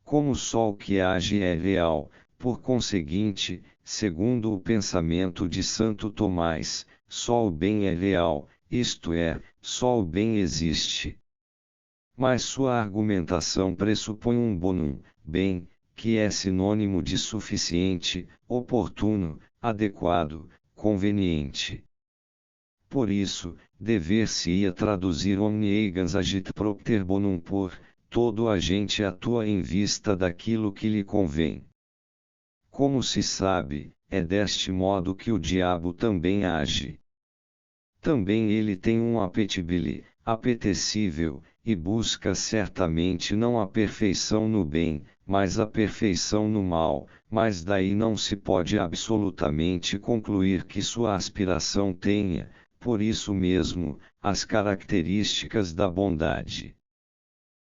Como só o que age é real, por conseguinte, segundo o pensamento de Santo Tomás, só o bem é real, isto é, só o bem existe. Mas sua argumentação pressupõe um bonum, bem, que é sinônimo de suficiente, oportuno, adequado, conveniente. Por isso, dever-se-ia traduzir omniegans agit propter bonum por, todo agente atua em vista daquilo que lhe convém. Como se sabe, é deste modo que o diabo também age. Também ele tem um appetibile, apetecível, e busca certamente não a perfeição no bem, mas a perfeição no mal, mas daí não se pode absolutamente concluir que sua aspiração tenha, por isso mesmo, as características da bondade.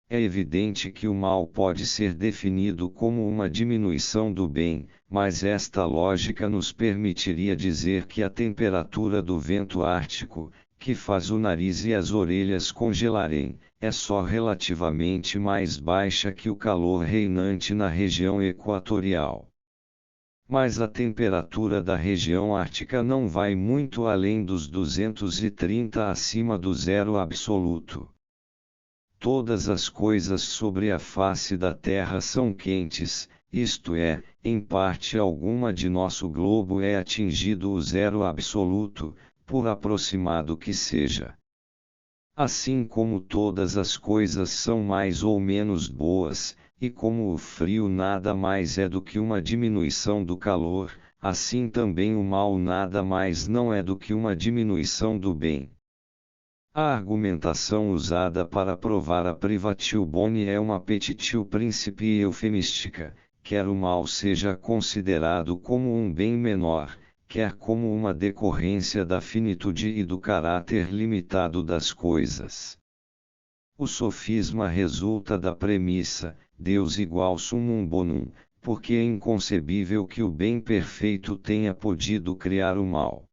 É evidente que o mal pode ser definido como uma diminuição do bem, mas esta lógica nos permitiria dizer que a temperatura do vento ártico, que faz o nariz e as orelhas congelarem, é só relativamente mais baixa que o calor reinante na região equatorial. Mas a temperatura da região ártica não vai muito além dos 230 acima do zero absoluto. todas as coisas sobre a face da terra são quentes, isto é, em parte alguma de nosso globo é atingido o zero absoluto, por aproximado que seja. Assim como todas as coisas são mais ou menos boas, e como o frio nada mais é do que uma diminuição do calor, assim também o mal nada mais não é do que uma diminuição do bem. A argumentação usada para provar a privatio boni é uma petitio principii eufemística, quer o mal seja considerado como um bem menor, quer como uma decorrência da finitude e do caráter limitado das coisas. O sofisma resulta da premissa, Deus igual summum bonum, porque é inconcebível que o bem perfeito tenha podido criar o mal.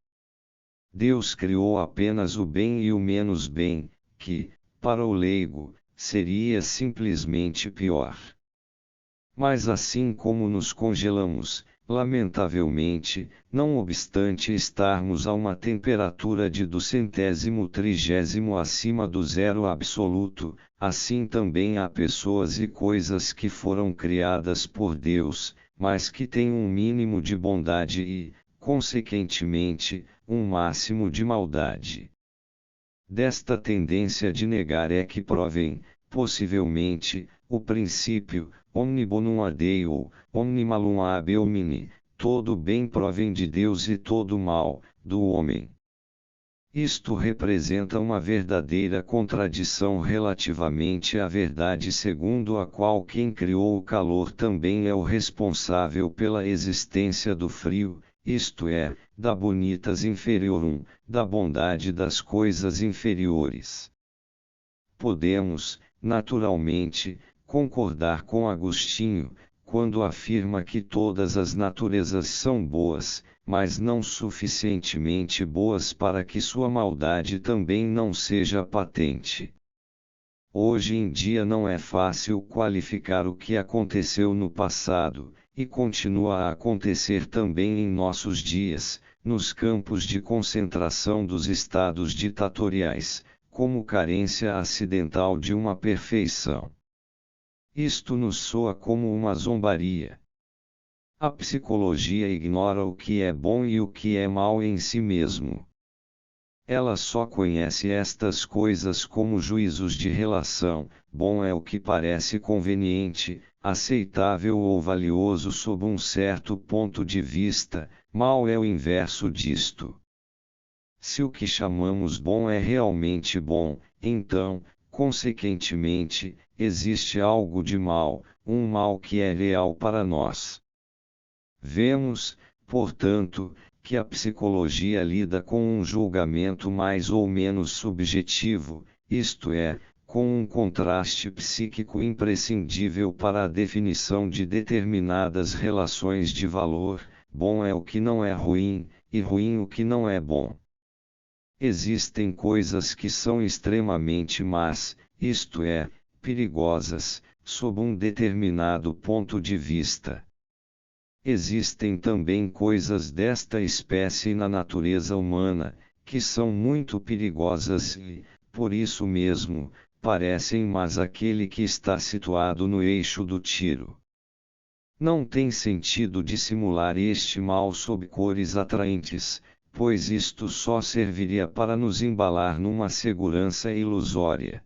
Deus criou apenas o bem e o menos bem, que, para o leigo, seria simplesmente pior. Mas assim como nos congelamos, lamentavelmente, não obstante estarmos a uma temperatura de 230 acima do zero absoluto, assim também há pessoas e coisas que foram criadas por Deus, mas que têm um mínimo de bondade e, consequentemente, um máximo de maldade. Desta tendência de negar é que provém, possivelmente, o princípio, omni bonum ad Deo, omni malum ab homini, todo bem provém de Deus e todo mal, do homem. Isto representa uma verdadeira contradição relativamente à verdade segundo a qual quem criou o calor também é o responsável pela existência do frio, isto é, da bonitas inferiorum, da bondade das coisas inferiores. Podemos, naturalmente, concordar com Agostinho, quando afirma que todas as naturezas são boas, mas não suficientemente boas para que sua maldade também não seja patente. Hoje em dia não é fácil qualificar o que aconteceu no passado, e continua a acontecer também em nossos dias, nos campos de concentração dos estados ditatoriais, como carência acidental de uma perfeição. Isto nos soa como uma zombaria. A psicologia ignora o que é bom e o que é mal em si mesmo. Ela só conhece estas coisas como juízos de relação, bom é o que parece conveniente, aceitável ou valioso sob um certo ponto de vista, mal é o inverso disto. Se o que chamamos bom é realmente bom, então, consequentemente, existe algo de mal, um mal que é real para nós. Vemos, portanto, que a psicologia lida com um julgamento mais ou menos subjetivo, isto é, com um contraste psíquico imprescindível para a definição de determinadas relações de valor, bom é o que não é ruim, e ruim o que não é bom. Existem coisas que são extremamente más, isto é, perigosas, sob um determinado ponto de vista. Existem também coisas desta espécie na natureza humana, que são muito perigosas e, por isso mesmo, parecem más àquele que está situado no eixo do tiro. Não tem sentido dissimular este mal sob cores atraentes, pois isto só serviria para nos embalar numa segurança ilusória.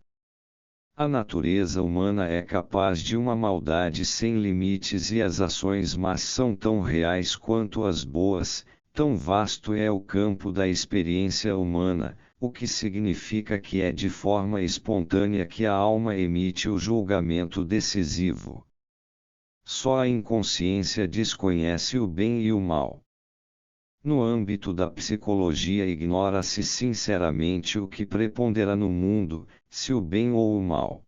A natureza humana é capaz de uma maldade sem limites e as ações más são tão reais quanto as boas, tão vasto é o campo da experiência humana, o que significa que é de forma espontânea que a alma emite o julgamento decisivo. Só a inconsciência desconhece o bem e o mal. No âmbito da psicologia ignora-se sinceramente o que prepondera no mundo, se o bem ou o mal.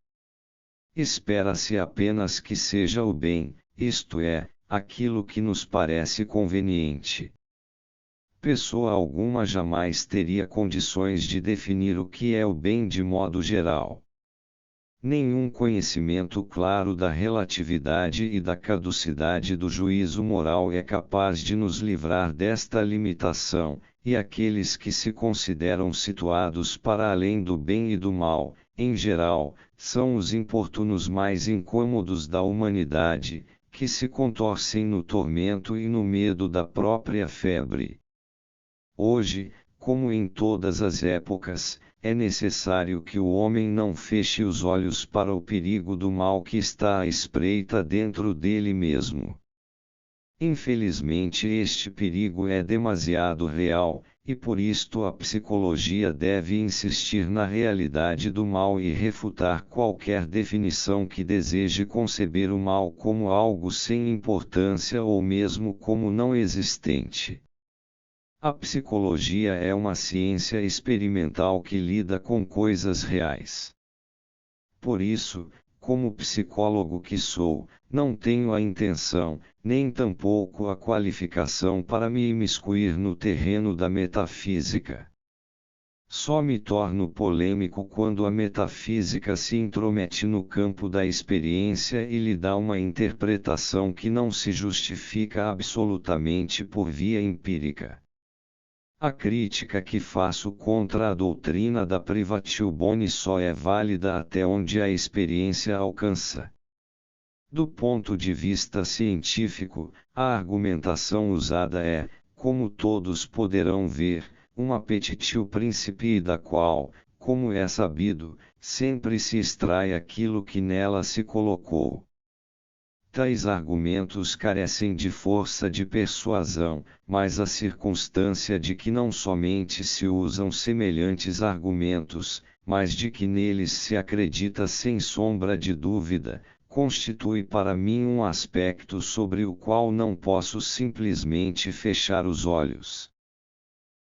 Espera-se apenas que seja o bem, isto é, aquilo que nos parece conveniente. Pessoa alguma jamais teria condições de definir o que é o bem de modo geral. Nenhum conhecimento claro da relatividade e da caducidade do juízo moral é capaz de nos livrar desta limitação, e aqueles que se consideram situados para além do bem e do mal, em geral, são os importunos mais incômodos da humanidade, que se contorcem no tormento e no medo da própria febre. Hoje, como em todas as épocas, é necessário que o homem não feche os olhos para o perigo do mal que está à espreita dentro dele mesmo. Infelizmente, este perigo é demasiado real, e por isto a psicologia deve insistir na realidade do mal e refutar qualquer definição que deseje conceber o mal como algo sem importância ou mesmo como não existente. A psicologia é uma ciência experimental que lida com coisas reais. Por isso, como psicólogo que sou, não tenho a intenção, nem tampouco a qualificação para me imiscuir no terreno da metafísica. Só me torno polêmico quando a metafísica se intromete no campo da experiência e lhe dá uma interpretação que não se justifica absolutamente por via empírica. A crítica que faço contra a doutrina da privatio boni só é válida até onde a experiência alcança. Do ponto de vista científico, a argumentação usada é, como todos poderão ver, uma petitio principii da qual, como é sabido, sempre se extrai aquilo que nela se colocou. Tais argumentos carecem de força de persuasão, mas a circunstância de que não somente se usam semelhantes argumentos, mas de que neles se acredita sem sombra de dúvida, constitui para mim um aspecto sobre o qual não posso simplesmente fechar os olhos.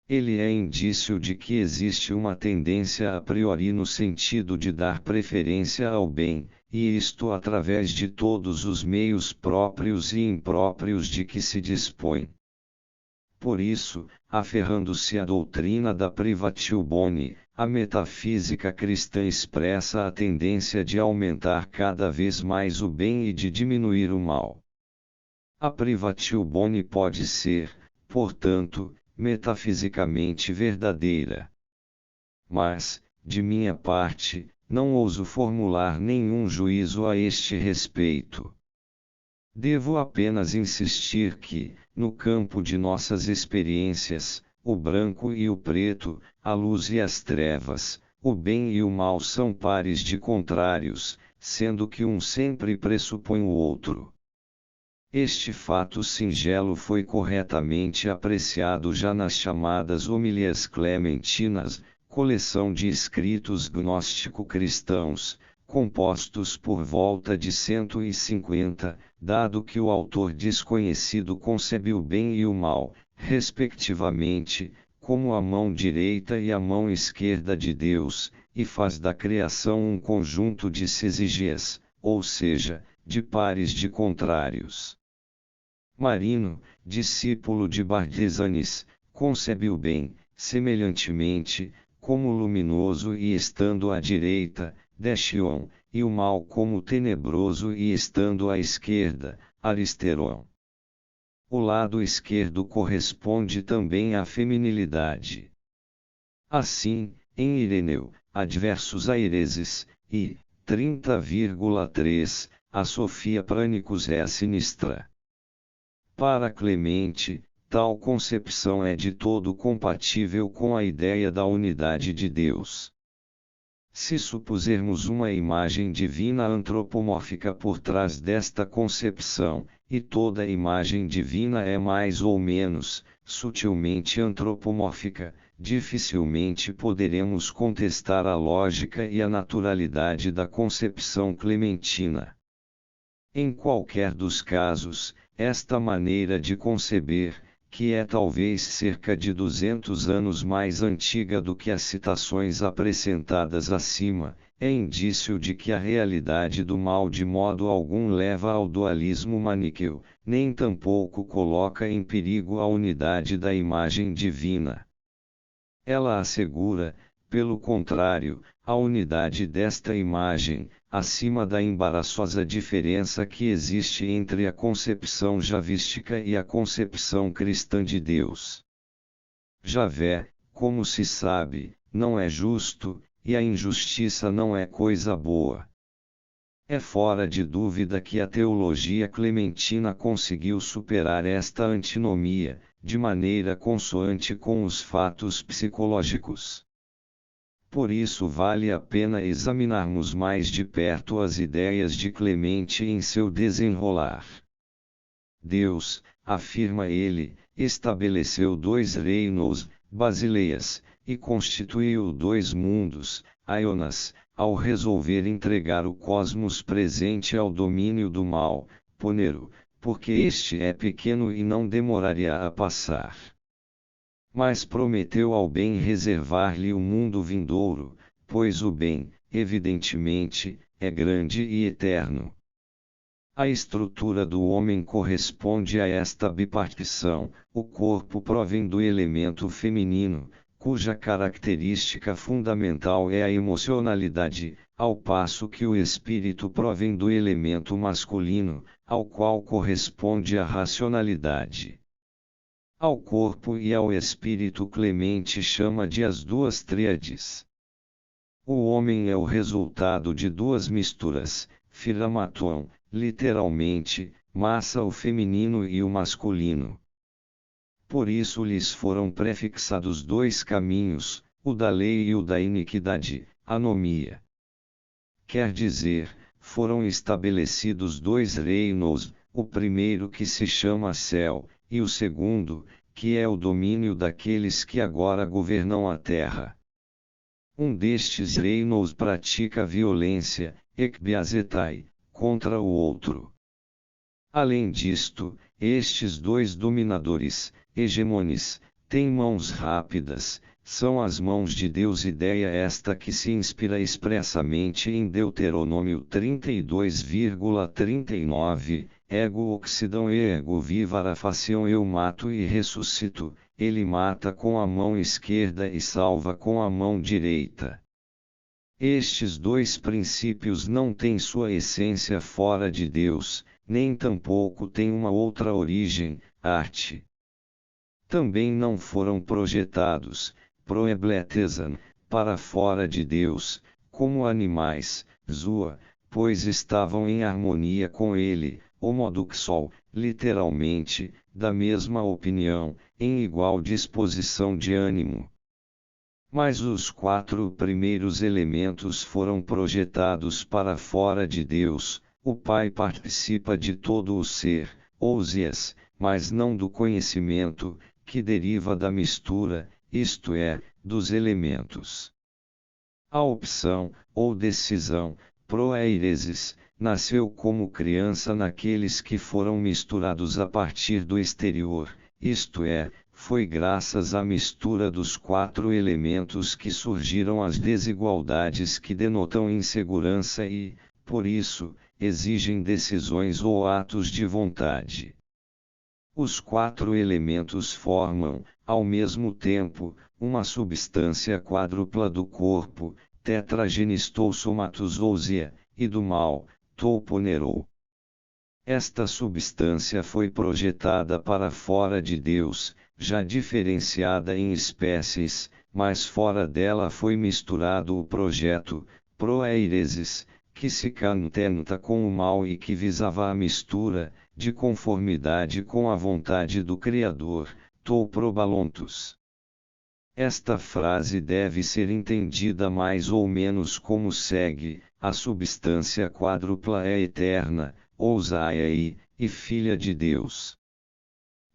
Ele é indício de que existe uma tendência a priori no sentido de dar preferência ao bem, e isto através de todos os meios próprios e impróprios de que se dispõe. Por isso, aferrando-se à doutrina da privatio boni, a metafísica cristã expressa a tendência de aumentar cada vez mais o bem e de diminuir o mal. A privatio boni pode ser, portanto, metafisicamente verdadeira. Mas, de minha parte, não ouso formular nenhum juízo a este respeito. Devo apenas insistir que, no campo de nossas experiências, o branco e o preto, a luz e as trevas, o bem e o mal são pares de contrários, sendo que um sempre pressupõe o outro. Este fato singelo foi corretamente apreciado já nas chamadas Homilias Clementinas, coleção de escritos gnóstico-cristãos, compostos por volta de 150, dado que o autor desconhecido concebe o bem e o mal, respectivamente, como a mão direita e a mão esquerda de Deus, e faz da criação um conjunto de syzygias, ou seja, de pares de contrários. Marino, discípulo de Bardesanes, concebe o bem, semelhantemente, como luminoso e estando à direita, Dechion, e o mal como tenebroso e estando à esquerda, Aristeron. O lado esquerdo corresponde também à feminilidade. Assim, em Ireneu, há diversos aireses, e, 30,3, a Sofia Pranicus é a sinistra. Para Clemente, tal concepção é de todo compatível com a ideia da unidade de Deus. Se supusermos uma imagem divina antropomórfica por trás desta concepção, e toda imagem divina é mais ou menos, sutilmente antropomórfica, dificilmente poderemos contestar a lógica e a naturalidade da concepção clementina. Em qualquer dos casos, esta maneira de conceber, que é talvez cerca de 200 anos mais antiga do que as citações apresentadas acima, é indício de que a realidade do mal de modo algum leva ao dualismo maniqueu, nem tampouco coloca em perigo a unidade da imagem divina. Ela assegura, pelo contrário, a unidade desta imagem, acima da embaraçosa diferença que existe entre a concepção javística e a concepção cristã de Deus. Javé, como se sabe, não é justo, e a injustiça não é coisa boa. É fora de dúvida que a teologia clementina conseguiu superar esta antinomia, de maneira consoante com os fatos psicológicos. Por isso vale a pena examinarmos mais de perto as ideias de Clemente em seu desenrolar. Deus, afirma ele, estabeleceu dois reinos, Basileias, e constituiu dois mundos, Aionas, ao resolver entregar o cosmos presente ao domínio do mal, Ponero, porque este é pequeno e não demoraria a passar. Mas prometeu ao bem reservar-lhe o mundo vindouro, pois o bem, evidentemente, é grande e eterno. A estrutura do homem corresponde a esta bipartição, o corpo provém do elemento feminino, cuja característica fundamental é a emocionalidade, ao passo que o espírito provém do elemento masculino, ao qual corresponde a racionalidade. Ao corpo e ao espírito Clemente chama de as duas tríades. O homem é o resultado de duas misturas, firamaton, literalmente, massa o feminino e o masculino. Por isso lhes foram prefixados dois caminhos, o da lei e o da iniquidade, anomia. Quer dizer, foram estabelecidos dois reinos, o primeiro que se chama céu, e o segundo, que é o domínio daqueles que agora governam a terra. Um destes reinos pratica violência, ekbiazetai, contra o outro. Além disto, estes dois dominadores, hegemones, têm mãos rápidas, são as mãos de Deus, ideia esta que se inspira expressamente em Deuteronômio 32,39, ego oxidam e ego vivara faciam, eu mato e ressuscito, ele mata com a mão esquerda e salva com a mão direita. Estes dois princípios não têm sua essência fora de Deus, nem tampouco têm uma outra origem, arte. Também não foram projetados, proebletesan, para fora de Deus, como animais, zoa, pois estavam em harmonia com ele, homoduxol, literalmente, da mesma opinião, em igual disposição de ânimo. Mas os quatro primeiros elementos foram projetados para fora de Deus, o Pai participa de todo o ser, ousias, mas não do conhecimento, que deriva da mistura, isto é, dos elementos. A opção, ou decisão, proeiresis, nasceu como criança naqueles que foram misturados a partir do exterior, isto é, foi graças à mistura dos quatro elementos que surgiram as desigualdades que denotam insegurança e, por isso, exigem decisões ou atos de vontade. Os quatro elementos formam, ao mesmo tempo, uma substância quádrupla do corpo, tetragenistou somatus ousia, e do mal, touponerou. Esta substância foi projetada para fora de Deus, já diferenciada em espécies, mas fora dela foi misturado o projeto, proeiresis, que se contenta com o mal e que visava a mistura, de conformidade com a vontade do Criador, tou probalontus. Esta frase deve ser entendida mais ou menos como segue: a substância quádrupla é eterna, ousaia e filha de Deus.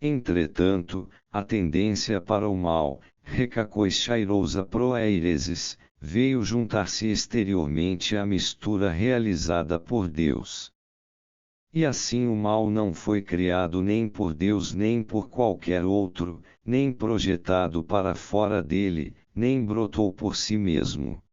Entretanto, a tendência para o mal, recacoixairousa proeiresis, veio juntar-se exteriormente à mistura realizada por Deus. E assim o mal não foi criado nem por Deus nem por qualquer outro, nem projetado para fora dele, nem brotou por si mesmo.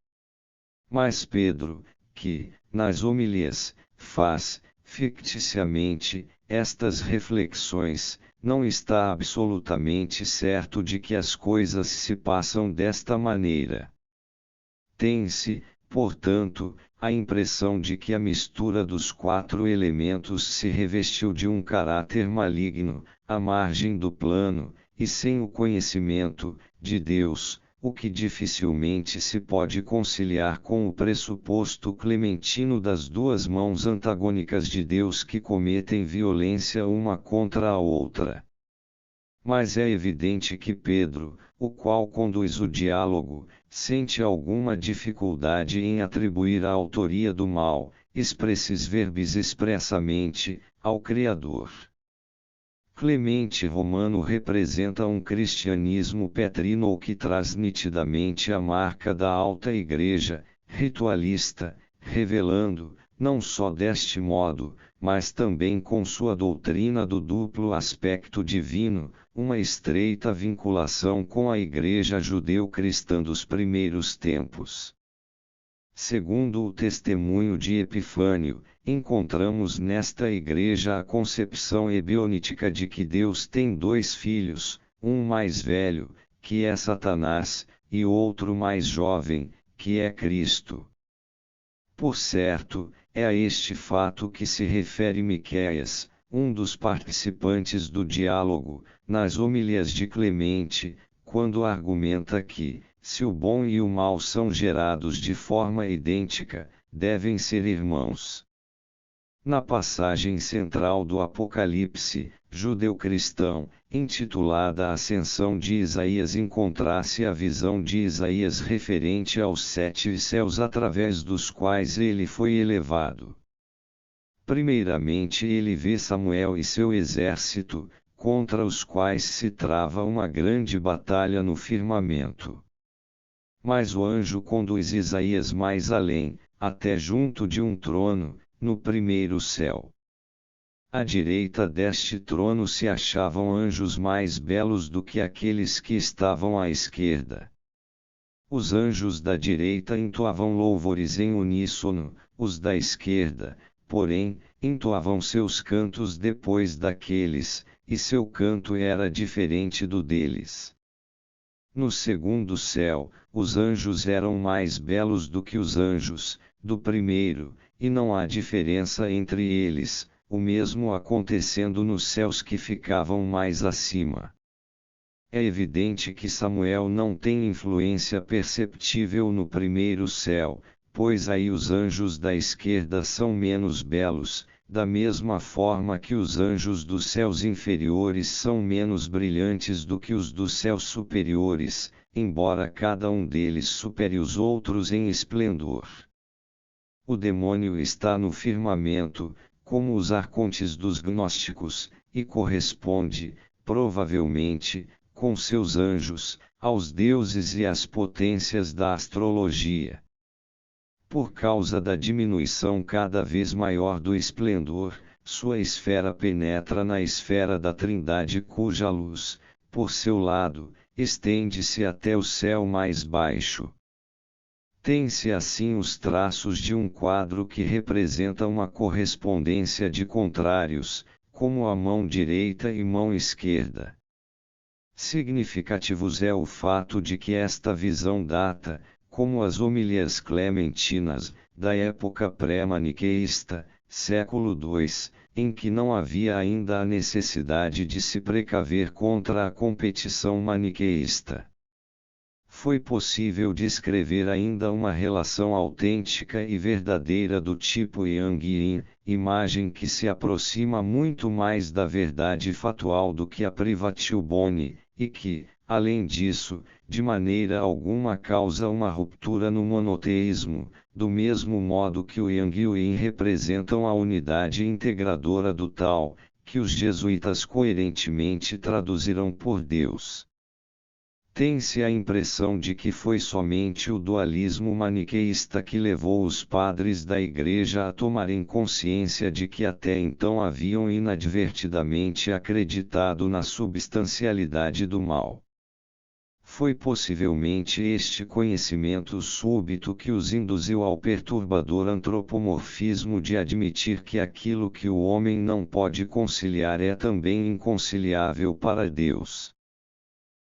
Mas Pedro, que, nas homilias, faz, ficticiamente, estas reflexões, não está absolutamente certo de que as coisas se passam desta maneira. Tem-se, portanto, a impressão de que a mistura dos quatro elementos se revestiu de um caráter maligno, à margem do plano, e sem o conhecimento, de Deus, o que dificilmente se pode conciliar com o pressuposto clementino das duas mãos antagônicas de Deus que cometem violência uma contra a outra. Mas é evidente que Pedro, o qual conduz o diálogo, sente alguma dificuldade em atribuir a autoria do mal, expressis verbis expressamente, ao Criador. Clemente Romano representa um cristianismo petrino que traz nitidamente a marca da alta igreja, ritualista, revelando, não só deste modo, mas também com sua doutrina do duplo aspecto divino, uma estreita vinculação com a igreja judeu-cristã dos primeiros tempos. Segundo o testemunho de Epifânio, encontramos nesta igreja a concepção ebionítica de que Deus tem dois filhos, um mais velho, que é Satanás, e outro mais jovem, que é Cristo. Por certo, é a este fato que se refere Miquéias, um dos participantes do diálogo, nas homilias de Clemente, quando argumenta que, se o bom e o mal são gerados de forma idêntica, devem ser irmãos. Na passagem central do Apocalipse, judeu-cristão, intitulada A Ascensão de Isaías, encontra-se a visão de Isaías referente aos 7 céus através dos quais ele foi elevado. Primeiramente ele vê Samuel e seu exército, contra os quais se trava uma grande batalha no firmamento. Mas o anjo conduz Isaías mais além, até junto de um trono, no primeiro céu. À direita deste trono se achavam anjos mais belos do que aqueles que estavam à esquerda. Os anjos da direita entoavam louvores em uníssono, os da esquerda, porém, entoavam seus cantos depois daqueles, e seu canto era diferente do deles. No segundo céu, os anjos eram mais belos do que os anjos do primeiro, e não há diferença entre eles, o mesmo acontecendo nos céus que ficavam mais acima. É evidente que Samuel não tem influência perceptível no primeiro céu, pois aí os anjos da esquerda são menos belos, da mesma forma que os anjos dos céus inferiores são menos brilhantes do que os dos céus superiores, embora cada um deles supere os outros em esplendor. O demônio está no firmamento, como os arcontes dos gnósticos, e corresponde, provavelmente, com seus anjos, aos deuses e às potências da astrologia. Por causa da diminuição cada vez maior do esplendor, sua esfera penetra na esfera da Trindade, cuja luz, por seu lado, estende-se até o céu mais baixo. Tem-se assim os traços de um quadro que representa uma correspondência de contrários, como a mão direita e mão esquerda. Significativos é o fato de que esta visão data, como as homilias clementinas, da época pré-maniqueísta, século II, em que não havia ainda a necessidade de se precaver contra a competição maniqueísta. Foi possível descrever ainda uma relação autêntica e verdadeira do tipo Yang-Yin, imagem que se aproxima muito mais da verdade fatual do que a Privatio Boni, e que, além disso, de maneira alguma causa uma ruptura no monoteísmo, do mesmo modo que o Yang e o Yin representam a unidade integradora do Tal, que os jesuítas coerentemente traduziram por Deus. Tem-se a impressão de que foi somente o dualismo maniqueísta que levou os padres da Igreja a tomarem consciência de que até então haviam inadvertidamente acreditado na substancialidade do mal. Foi possivelmente este conhecimento súbito que os induziu ao perturbador antropomorfismo de admitir que aquilo que o homem não pode conciliar é também inconciliável para Deus.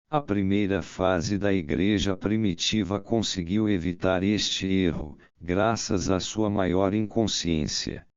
A primeira fase da Igreja primitiva conseguiu evitar este erro, graças à sua maior inconsciência.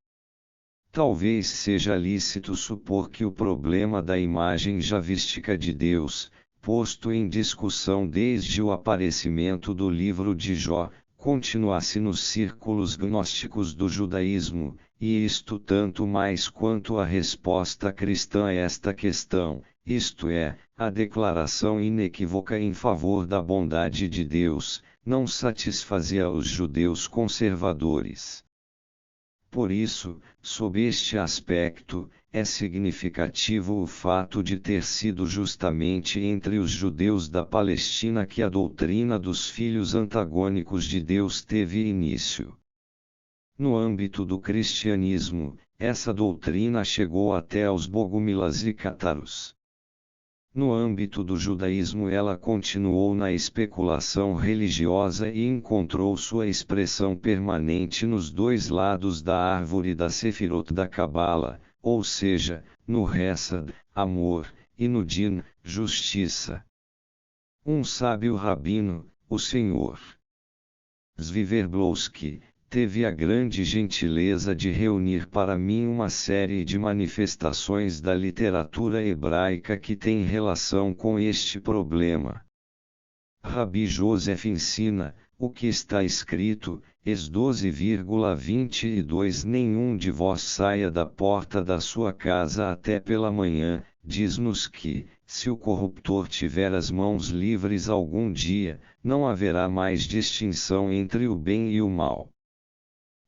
Talvez seja lícito supor que o problema da imagem javística de Deus, posto em discussão desde o aparecimento do livro de Jó, continuasse nos círculos gnósticos do judaísmo, e isto tanto mais quanto a resposta cristã a esta questão, isto é, a declaração inequívoca em favor da bondade de Deus, não satisfazia os judeus conservadores. Por isso, sob este aspecto, é significativo o fato de ter sido justamente entre os judeus da Palestina que a doutrina dos filhos antagônicos de Deus teve início. No âmbito do cristianismo, essa doutrina chegou até aos bogumilas e cátaros. No âmbito do judaísmo ela continuou na especulação religiosa e encontrou sua expressão permanente nos dois lados da árvore da Sefirot da Cabala, ou seja, no Hesed, amor, e no Din, justiça. Um sábio rabino, o Sr. Zviverblowski, teve a grande gentileza de reunir para mim uma série de manifestações da literatura hebraica que tem relação com este problema. Rabi Joseph ensina, o que está escrito, Ex 12,22 Nenhum de vós saia da porta da sua casa até pela manhã, diz-nos que, se o corruptor tiver as mãos livres algum dia, não haverá mais distinção entre o bem e o mal.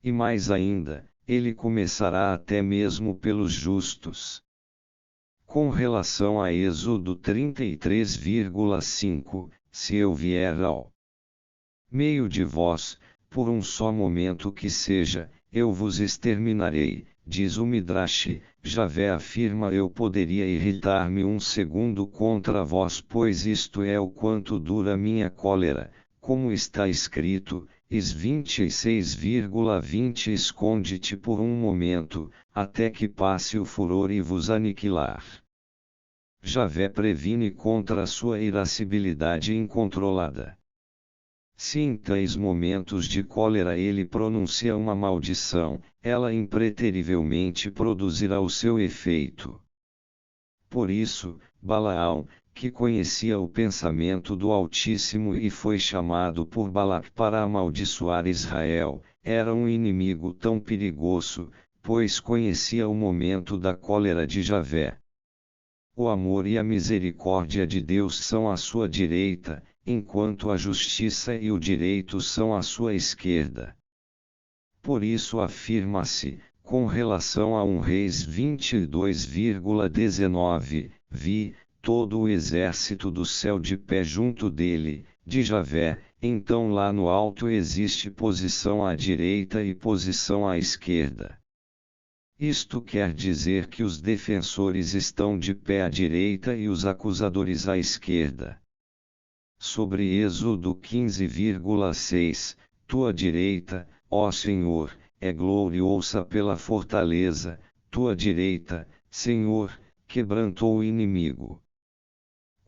E mais ainda, ele começará até mesmo pelos justos. Com relação a Êxodo 33,5, se eu vier ao meio de vós, por um só momento que seja, eu vos exterminarei, diz o Midrash, Javé afirma eu poderia irritar-me um segundo contra vós pois isto é o quanto dura minha cólera, como está escrito, Is 26,20 Esconde-te por um momento, até que passe o furor e vos aniquilar. Javé previne contra a sua irascibilidade incontrolada. Se em tais momentos de cólera ele pronuncia uma maldição, ela impreterivelmente produzirá o seu efeito. Por isso, Balaão, que conhecia o pensamento do Altíssimo e foi chamado por Balac para amaldiçoar Israel, era um inimigo tão perigoso, pois conhecia o momento da cólera de Javé. O amor e a misericórdia de Deus são à sua direita, enquanto a justiça e o direito são à sua esquerda. Por isso afirma-se, com relação a 1 Reis 22,19, vi todo o exército do céu de pé junto dele, de Javé, então lá no alto existe posição à direita e posição à esquerda. Isto quer dizer que os defensores estão de pé à direita e os acusadores à esquerda. Sobre Êxodo 15,6, tua direita, ó Senhor, é gloriosa pela fortaleza, tua direita, Senhor, quebrantou o inimigo.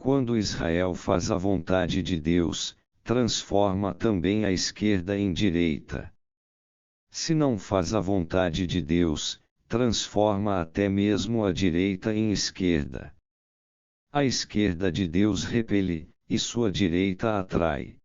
Quando Israel faz a vontade de Deus, transforma também a esquerda em direita. Se não faz a vontade de Deus, transforma até mesmo a direita em esquerda. A esquerda de Deus repele, e sua direita atrai.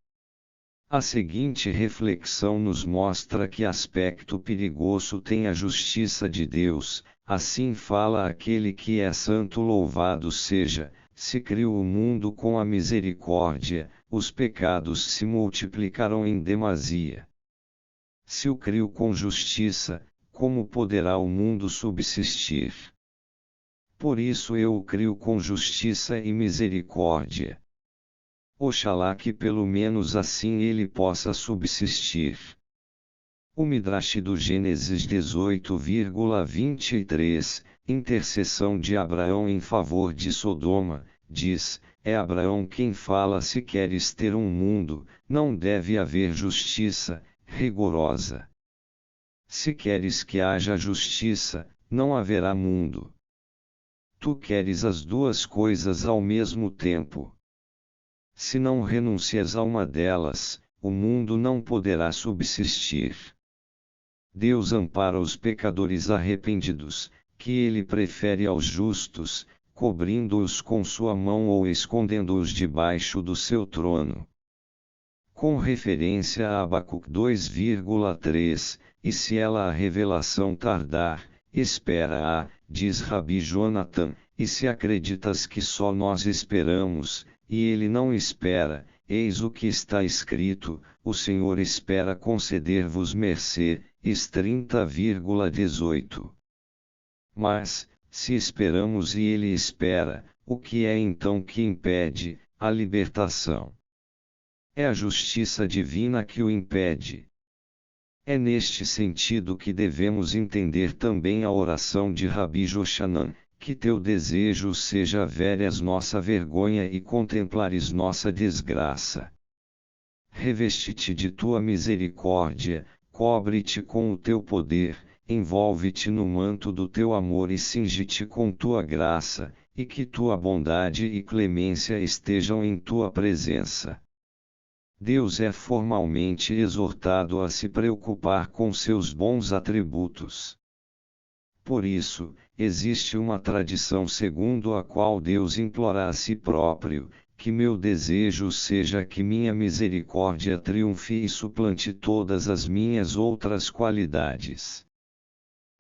A seguinte reflexão nos mostra que aspecto perigoso tem a justiça de Deus, assim fala aquele que é santo louvado seja. Se criou o mundo com a misericórdia, os pecados se multiplicarão em demasia. Se o criou com justiça, como poderá o mundo subsistir? Por isso eu o crio com justiça e misericórdia. Oxalá que pelo menos assim ele possa subsistir. O Midrash do Gênesis 18,23, intercessão de Abraão em favor de Sodoma, diz, é Abraão quem fala se queres ter um mundo, não deve haver justiça, rigorosa. Se queres que haja justiça, não haverá mundo. Tu queres as duas coisas ao mesmo tempo. Se não renuncias a uma delas, o mundo não poderá subsistir. Deus ampara os pecadores arrependidos, que ele prefere aos justos, cobrindo-os com sua mão ou escondendo-os debaixo do seu trono. Com referência a Abacuque 2,3, e se ela a revelação tardar, espera-a, diz Rabi Jonathan, e se acreditas que só nós esperamos, e ele não espera, eis o que está escrito, o Senhor espera conceder-vos mercê, Is 30,18. Mas, se esperamos e ele espera, o que é então que impede a libertação? É a justiça divina que o impede. É neste sentido que devemos entender também a oração de Rabi Jochanan, que teu desejo seja veres nossa vergonha e contemplares nossa desgraça. Reveste-te de tua misericórdia, cobre-te com o teu poder, envolve-te no manto do teu amor e cinge-te com tua graça, e que tua bondade e clemência estejam em tua presença. Deus é formalmente exortado a se preocupar com seus bons atributos. Por isso, existe uma tradição segundo a qual Deus implora a si próprio, que meu desejo seja que minha misericórdia triunfe e suplante todas as minhas outras qualidades.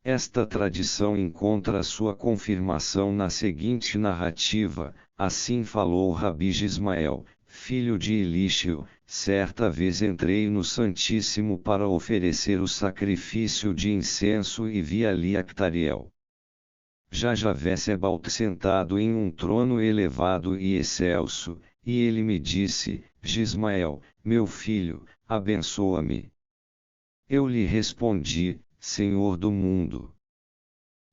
Esta tradição encontra sua confirmação na seguinte narrativa: assim falou Rabi Gismael, filho de Elíshio, certa vez entrei no Santíssimo para oferecer o sacrifício de incenso e vi ali Actariel. Já Javé Sebalt sentado em um trono elevado e excelso, e ele me disse, Gismael, meu filho, abençoa-me. Eu lhe respondi, Senhor do mundo.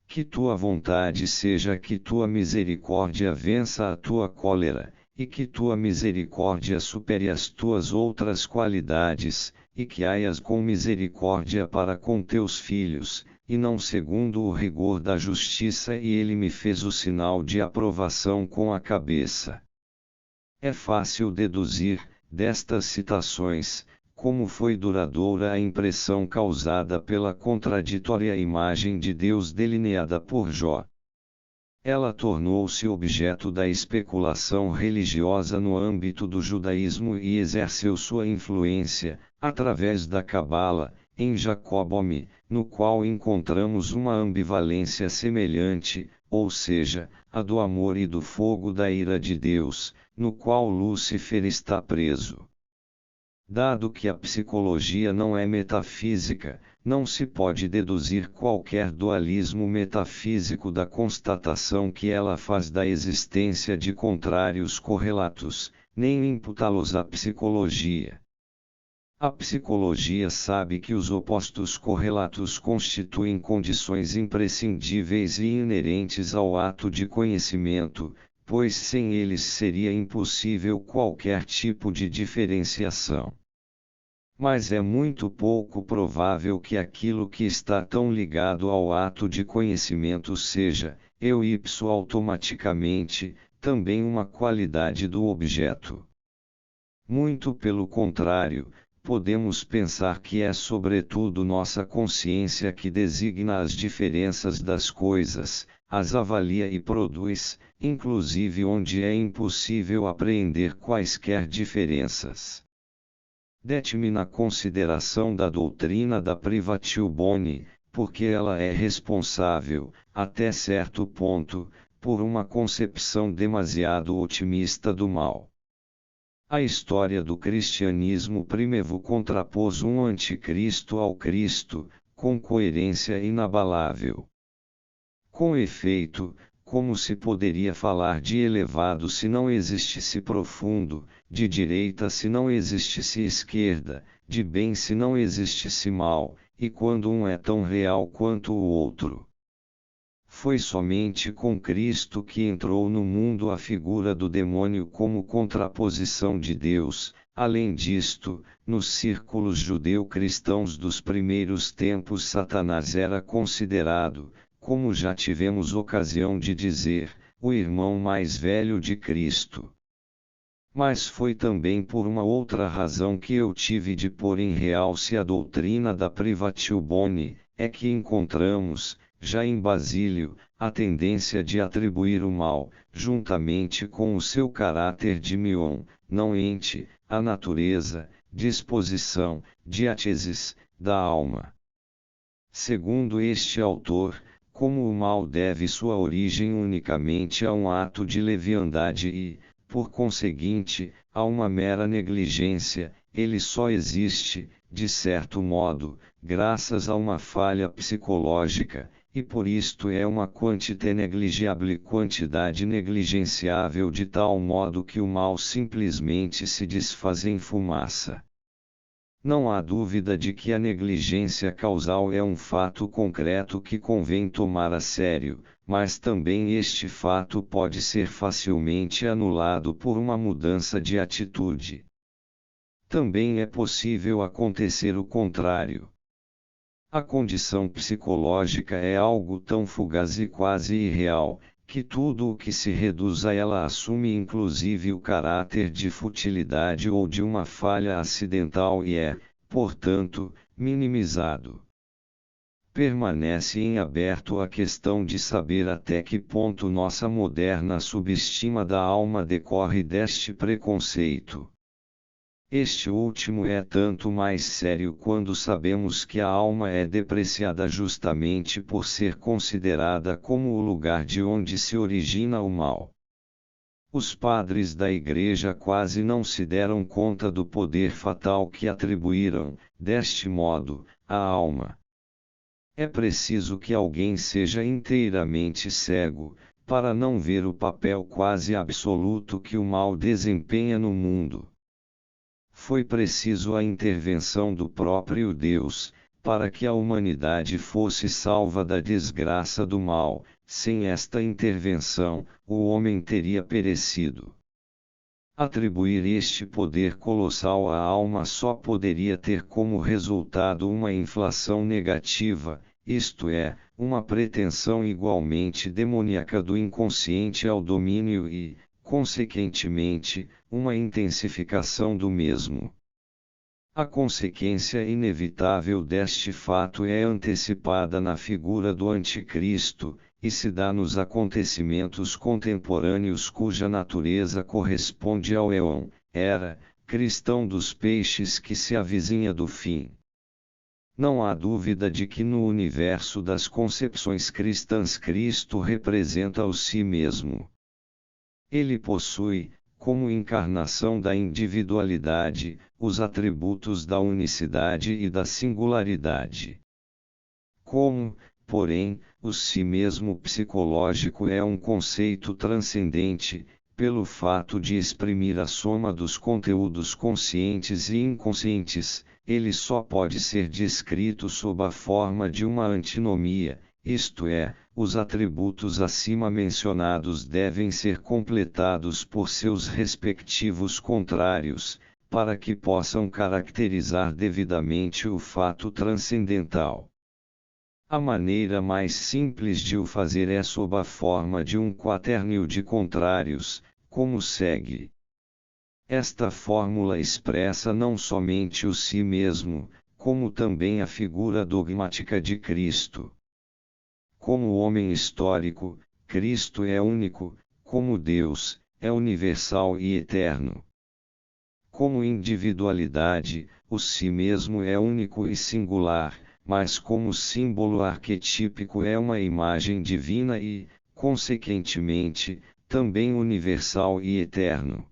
Que tua vontade seja que tua misericórdia vença a tua cólera, e que tua misericórdia supere as tuas outras qualidades, e que haias com misericórdia para com teus filhos, e não segundo o rigor da justiça. E ele me fez o sinal de aprovação com a cabeça. É fácil deduzir, destas citações, como foi duradoura a impressão causada pela contraditória imagem de Deus delineada por Jó. Ela tornou-se objeto da especulação religiosa no âmbito do judaísmo e exerceu sua influência, através da Cabala, em Jacobome, no qual encontramos uma ambivalência semelhante, ou seja, a do amor e do fogo da ira de Deus, no qual Lúcifer está preso. Dado que a psicologia não é metafísica, não se pode deduzir qualquer dualismo metafísico da constatação que ela faz da existência de contrários correlatos, nem imputá-los à psicologia. A psicologia sabe que os opostos correlatos constituem condições imprescindíveis e inerentes ao ato de conhecimento, pois sem eles seria impossível qualquer tipo de diferenciação. Mas é muito pouco provável que aquilo que está tão ligado ao ato de conhecimento seja, eu ipso automaticamente, também uma qualidade do objeto. Muito pelo contrário, podemos pensar que é sobretudo nossa consciência que designa as diferenças das coisas, as avalia e produz, inclusive onde é impossível apreender quaisquer diferenças. Det-me na consideração da doutrina da Privatio Boni, porque ela é responsável, até certo ponto, por uma concepção demasiado otimista do mal. A história do cristianismo primitivo contrapôs um anticristo ao Cristo, com coerência inabalável. Com efeito, como se poderia falar de elevado se não existisse profundo, de direita se não existisse esquerda, de bem se não existisse mal, e quando um é tão real quanto o outro? Foi somente com Cristo que entrou no mundo a figura do demônio como contraposição de Deus. Além disto, nos círculos judeu-cristãos dos primeiros tempos Satanás era considerado, como já tivemos ocasião de dizer, o irmão mais velho de Cristo. Mas foi também por uma outra razão que eu tive de pôr em realce a doutrina da Privatio Boni, é que encontramos, Já em Basílio, a tendência de atribuir o mal, juntamente com o seu caráter de mion, não ente, à natureza, disposição, diátesis, da alma. Segundo este autor, como o mal deve sua origem unicamente a um ato de leviandade e, por conseguinte, a uma mera negligência, ele só existe, de certo modo, graças a uma falha psicológica, e por isto é uma quantité negligible, quantidade negligenciável, de tal modo que o mal simplesmente se desfaz em fumaça. Não há dúvida de que a negligência causal é um fato concreto que convém tomar a sério, mas também este fato pode ser facilmente anulado por uma mudança de atitude. Também é possível acontecer o contrário. A condição psicológica é algo tão fugaz e quase irreal, que tudo o que se reduz a ela assume inclusive o caráter de futilidade ou de uma falha acidental e é, portanto, minimizado. Permanece em aberto a questão de saber até que ponto nossa moderna subestima da alma decorre deste preconceito. Este último é tanto mais sério quando sabemos que a alma é depreciada justamente por ser considerada como o lugar de onde se origina o mal. Os padres da Igreja quase não se deram conta do poder fatal que atribuíram, deste modo, à alma. É preciso que alguém seja inteiramente cego, para não ver o papel quase absoluto que o mal desempenha no mundo. Foi preciso a intervenção do próprio Deus, para que a humanidade fosse salva da desgraça do mal. Sem esta intervenção, o homem teria perecido. Atribuir este poder colossal à alma só poderia ter como resultado uma inflação negativa, isto é, uma pretensão igualmente demoníaca do inconsciente ao domínio e, consequentemente, uma intensificação do mesmo. A consequência inevitável deste fato é antecipada na figura do Anticristo, e se dá nos acontecimentos contemporâneos cuja natureza corresponde ao éon, era, cristão dos peixes que se avizinha do fim. Não há dúvida de que no universo das concepções cristãs Cristo representa o si mesmo. Ele possui, como encarnação da individualidade, os atributos da unicidade e da singularidade. Como, porém, o si mesmo psicológico é um conceito transcendente, pelo fato de exprimir a soma dos conteúdos conscientes e inconscientes, ele só pode ser descrito sob a forma de uma antinomia, isto é, os atributos acima mencionados devem ser completados por seus respectivos contrários, para que possam caracterizar devidamente o fato transcendental. A maneira mais simples de o fazer é sob a forma de um quaternio de contrários, como segue. Esta fórmula expressa não somente o si mesmo, como também a figura dogmática de Cristo. Como homem histórico, Cristo é único, como Deus, é universal e eterno. Como individualidade, o si mesmo é único e singular, mas como símbolo arquetípico é uma imagem divina e, consequentemente, também universal e eterno.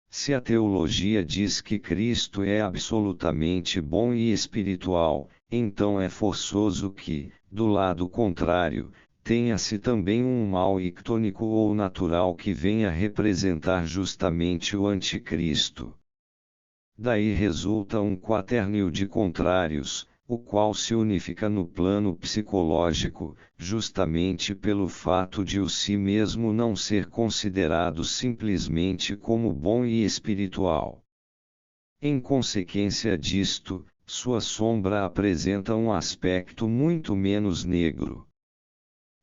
Se a teologia diz que Cristo é absolutamente bom e espiritual, então é forçoso que, do lado contrário, tenha-se também um mal ictônico ou natural que venha representar justamente o anticristo. Daí resulta um quaternio de contrários, o qual se unifica no plano psicológico, justamente pelo fato de o si mesmo não ser considerado simplesmente como bom e espiritual. Em consequência disto, sua sombra apresenta um aspecto muito menos negro.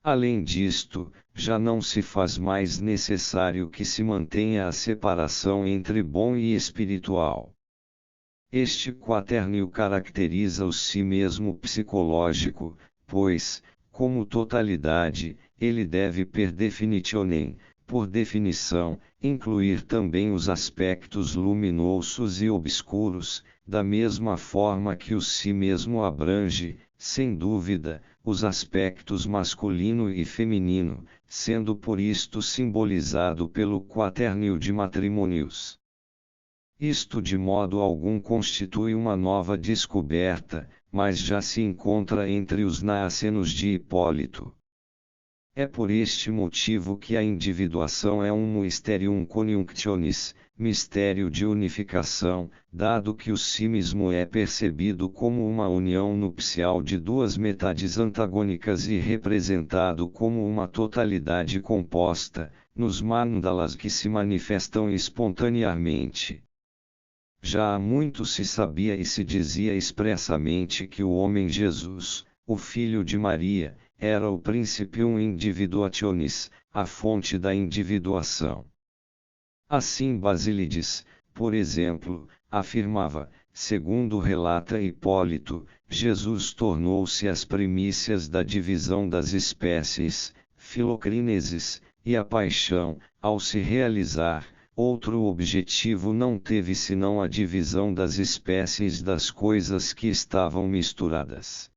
Além disto, já não se faz mais necessário que se mantenha a separação entre bom e espiritual. Este quaternio caracteriza o si mesmo psicológico, pois, como totalidade, ele deve per definitionem, por definição, incluir também os aspectos luminosos e obscuros, da mesma forma que o si mesmo abrange, sem dúvida, os aspectos masculino e feminino, sendo por isto simbolizado pelo quaternio de matrimônios. Isto de modo algum constitui uma nova descoberta, mas já se encontra entre os naacenos de Hipólito. É por este motivo que a individuação é um mysterium conjunctionis, mistério de unificação, dado que o si mesmo é percebido como uma união nupcial de duas metades antagônicas e representado como uma totalidade composta, nos mandalas que se manifestam espontaneamente. Já há muito se sabia e se dizia expressamente que o homem Jesus, o filho de Maria, era o principium individuationis, a fonte da individuação. Assim Basílides, por exemplo, afirmava, segundo relata Hipólito, Jesus tornou-se as primícias da divisão das espécies, Filocrínesis, e a paixão, ao se realizar, outro objetivo não teve senão a divisão das espécies das coisas que estavam misturadas.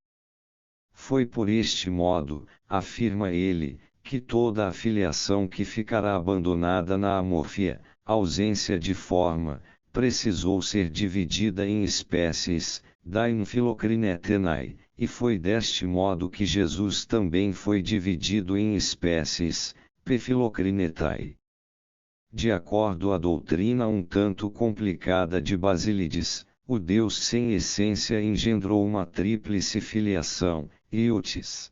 Foi por este modo, afirma ele, que toda a filiação que ficará abandonada na amorfia, ausência de forma, precisou ser dividida em espécies, dain philocrinetenai, e foi deste modo que Jesus também foi dividido em espécies, philocrinetai. De acordo à doutrina um tanto complicada de Basílides, o Deus sem essência engendrou uma tríplice filiação, iotis.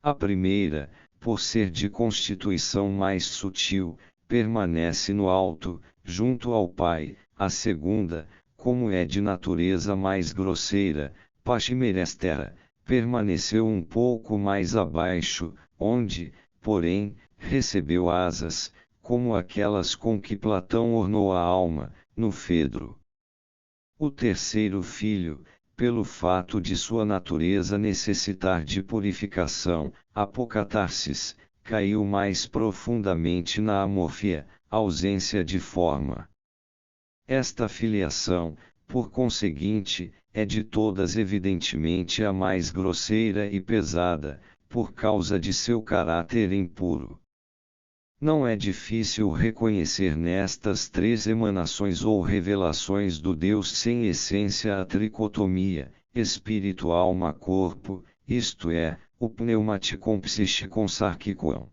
A primeira, por ser de constituição mais sutil, permanece no alto, junto ao Pai, a segunda, como é de natureza mais grosseira, Pachymerestera, permaneceu um pouco mais abaixo, onde, porém, recebeu asas, como aquelas com que Platão ornou a alma, no Fedro. O terceiro filho, pelo fato de sua natureza necessitar de purificação, apocatarsis, caiu mais profundamente na amorfia, ausência de forma. Esta filiação, por conseguinte, é de todas evidentemente a mais grosseira e pesada, por causa de seu caráter impuro. Não é difícil reconhecer nestas três emanações ou revelações do Deus sem essência a tricotomia, espírito, alma, corpo, isto é, o pneumaticon psichicon sarquicon.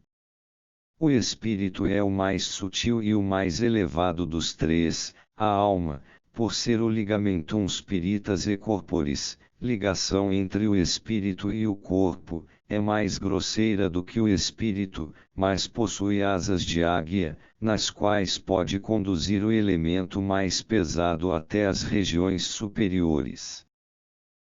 O espírito é o mais sutil e o mais elevado dos três, a alma, por ser o ligamentum spiritas e corporis, ligação entre o espírito e o corpo, é mais grosseira do que o espírito, mas possui asas de águia, nas quais pode conduzir o elemento mais pesado até as regiões superiores.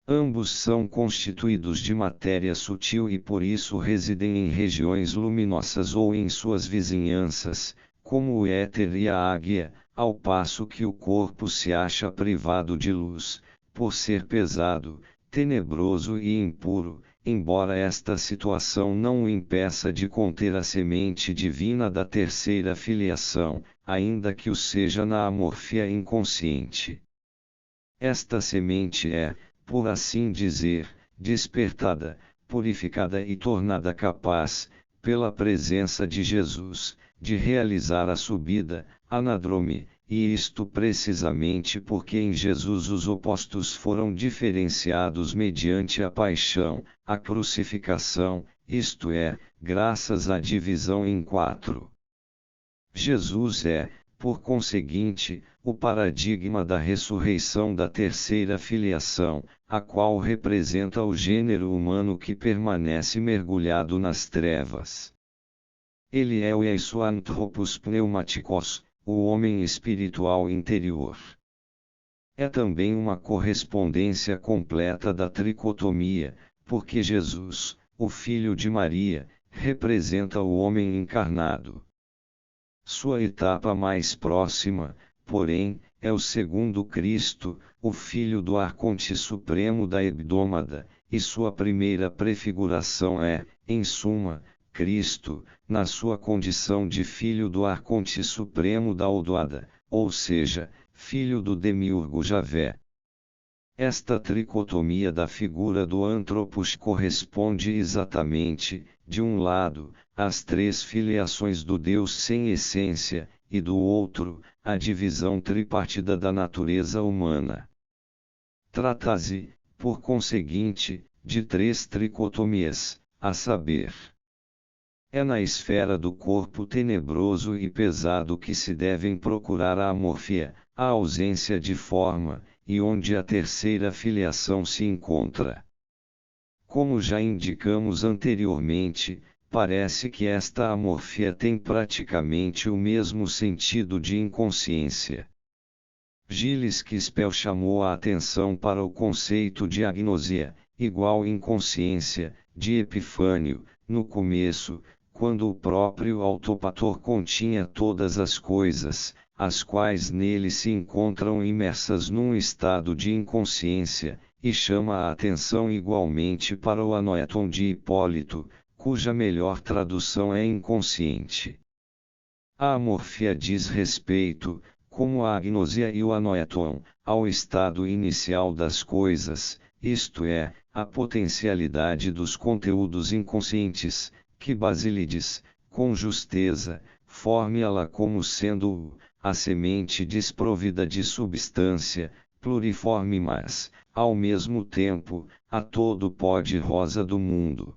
Ambos são constituídos de matéria sutil e por isso residem em regiões luminosas ou em suas vizinhanças, como o éter e a águia, ao passo que o corpo se acha privado de luz, por ser pesado, tenebroso e impuro, embora esta situação não o impeça de conter a semente divina da terceira filiação, ainda que o seja na amorfia inconsciente. Esta semente é, por assim dizer, despertada, purificada e tornada capaz, pela presença de Jesus, de realizar a subida, anadrome, e isto precisamente porque em Jesus os opostos foram diferenciados mediante a paixão, a crucificação, isto é, graças à divisão em quatro. Jesus é, por conseguinte, o paradigma da ressurreição da terceira filiação, a qual representa o gênero humano que permanece mergulhado nas trevas. Ele é o Anthropos pneumaticos, o homem espiritual interior. É também uma correspondência completa da tricotomia, porque Jesus, o Filho de Maria, representa o homem encarnado. Sua etapa mais próxima, porém, é o segundo Cristo, o Filho do Arconte Supremo da Hebdômada, e sua primeira prefiguração é, em suma, Cristo, na sua condição de filho do Arconte Supremo da Odoada, ou seja, filho do Demiurgo Javé. Esta tricotomia da figura do Antropos corresponde exatamente, de um lado, às três filiações do Deus sem essência, e do outro, à divisão tripartida da natureza humana. Trata-se, por conseguinte, de três tricotomias, a saber, é na esfera do corpo tenebroso e pesado que se devem procurar a amorfia, a ausência de forma, e onde a terceira filiação se encontra. Como já indicamos anteriormente, parece que esta amorfia tem praticamente o mesmo sentido de inconsciência. Gilles Quispel chamou a atenção para o conceito de agnosia, igual inconsciência, de Epifânio, no começo, quando o próprio autopator continha todas as coisas, as quais nele se encontram imersas num estado de inconsciência, e chama a atenção igualmente para o anoeton de Hipólito, cuja melhor tradução é inconsciente. A amorfia diz respeito, como a agnosia e o anoeton, ao estado inicial das coisas, isto é, a potencialidade dos conteúdos inconscientes, que Basílides, com justeza, forme-a como sendo a semente desprovida de substância, pluriforme mas, ao mesmo tempo, a todo pó de rosa do mundo.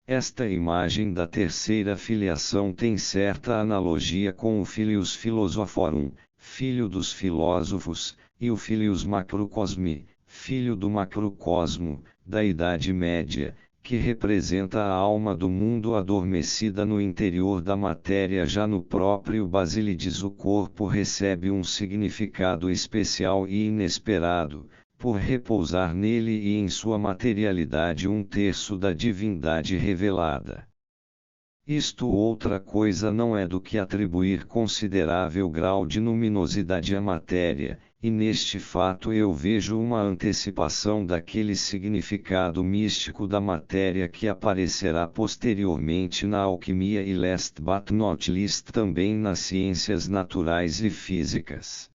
Esta imagem da terceira filiação tem certa analogia com o Filius Philosophorum, filho dos filósofos, e o Filius Macrocosmi, filho do macrocosmo, da Idade Média, que representa a alma do mundo adormecida no interior da matéria. Já no próprio Basílides o corpo recebe um significado especial e inesperado, por repousar nele e em sua materialidade um terço da divindade revelada. Isto outra coisa não é do que atribuir considerável grau de luminosidade à matéria, e neste fato eu vejo uma antecipação daquele significado místico da matéria que aparecerá posteriormente na alquimia e last but not least também nas ciências naturais e físicas.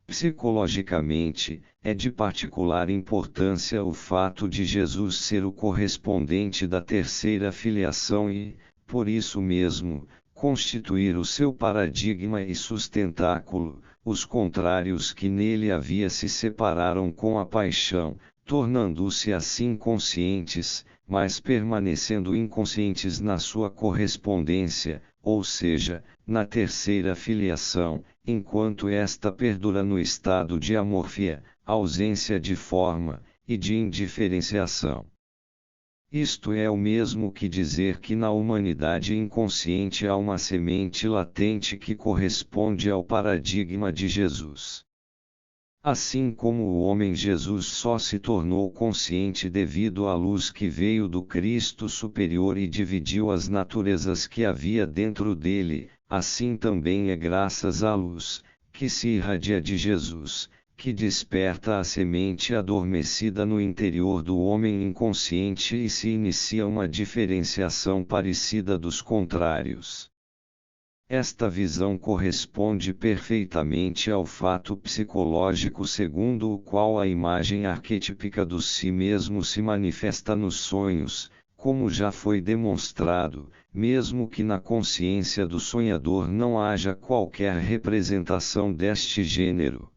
Psicologicamente, é de particular importância o fato de Jesus ser o correspondente da terceira filiação e, por isso mesmo, constituir o seu paradigma e sustentáculo. Os contrários que nele havia se separaram com a paixão, tornando-se assim conscientes, mas permanecendo inconscientes na sua correspondência, ou seja, na terceira filiação, enquanto esta perdura no estado de amorfia, ausência de forma, e de indiferenciação. Isto é o mesmo que dizer que na humanidade inconsciente há uma semente latente que corresponde ao paradigma de Jesus. Assim como o homem Jesus só se tornou consciente devido à luz que veio do Cristo superior e dividiu as naturezas que havia dentro dele, assim também é graças à luz, que se irradia de Jesus, que desperta a semente adormecida no interior do homem inconsciente e se inicia uma diferenciação parecida dos contrários. Esta visão corresponde perfeitamente ao fato psicológico segundo o qual a imagem arquetípica do si mesmo se manifesta nos sonhos, como já foi demonstrado, mesmo que na consciência do sonhador não haja qualquer representação deste gênero.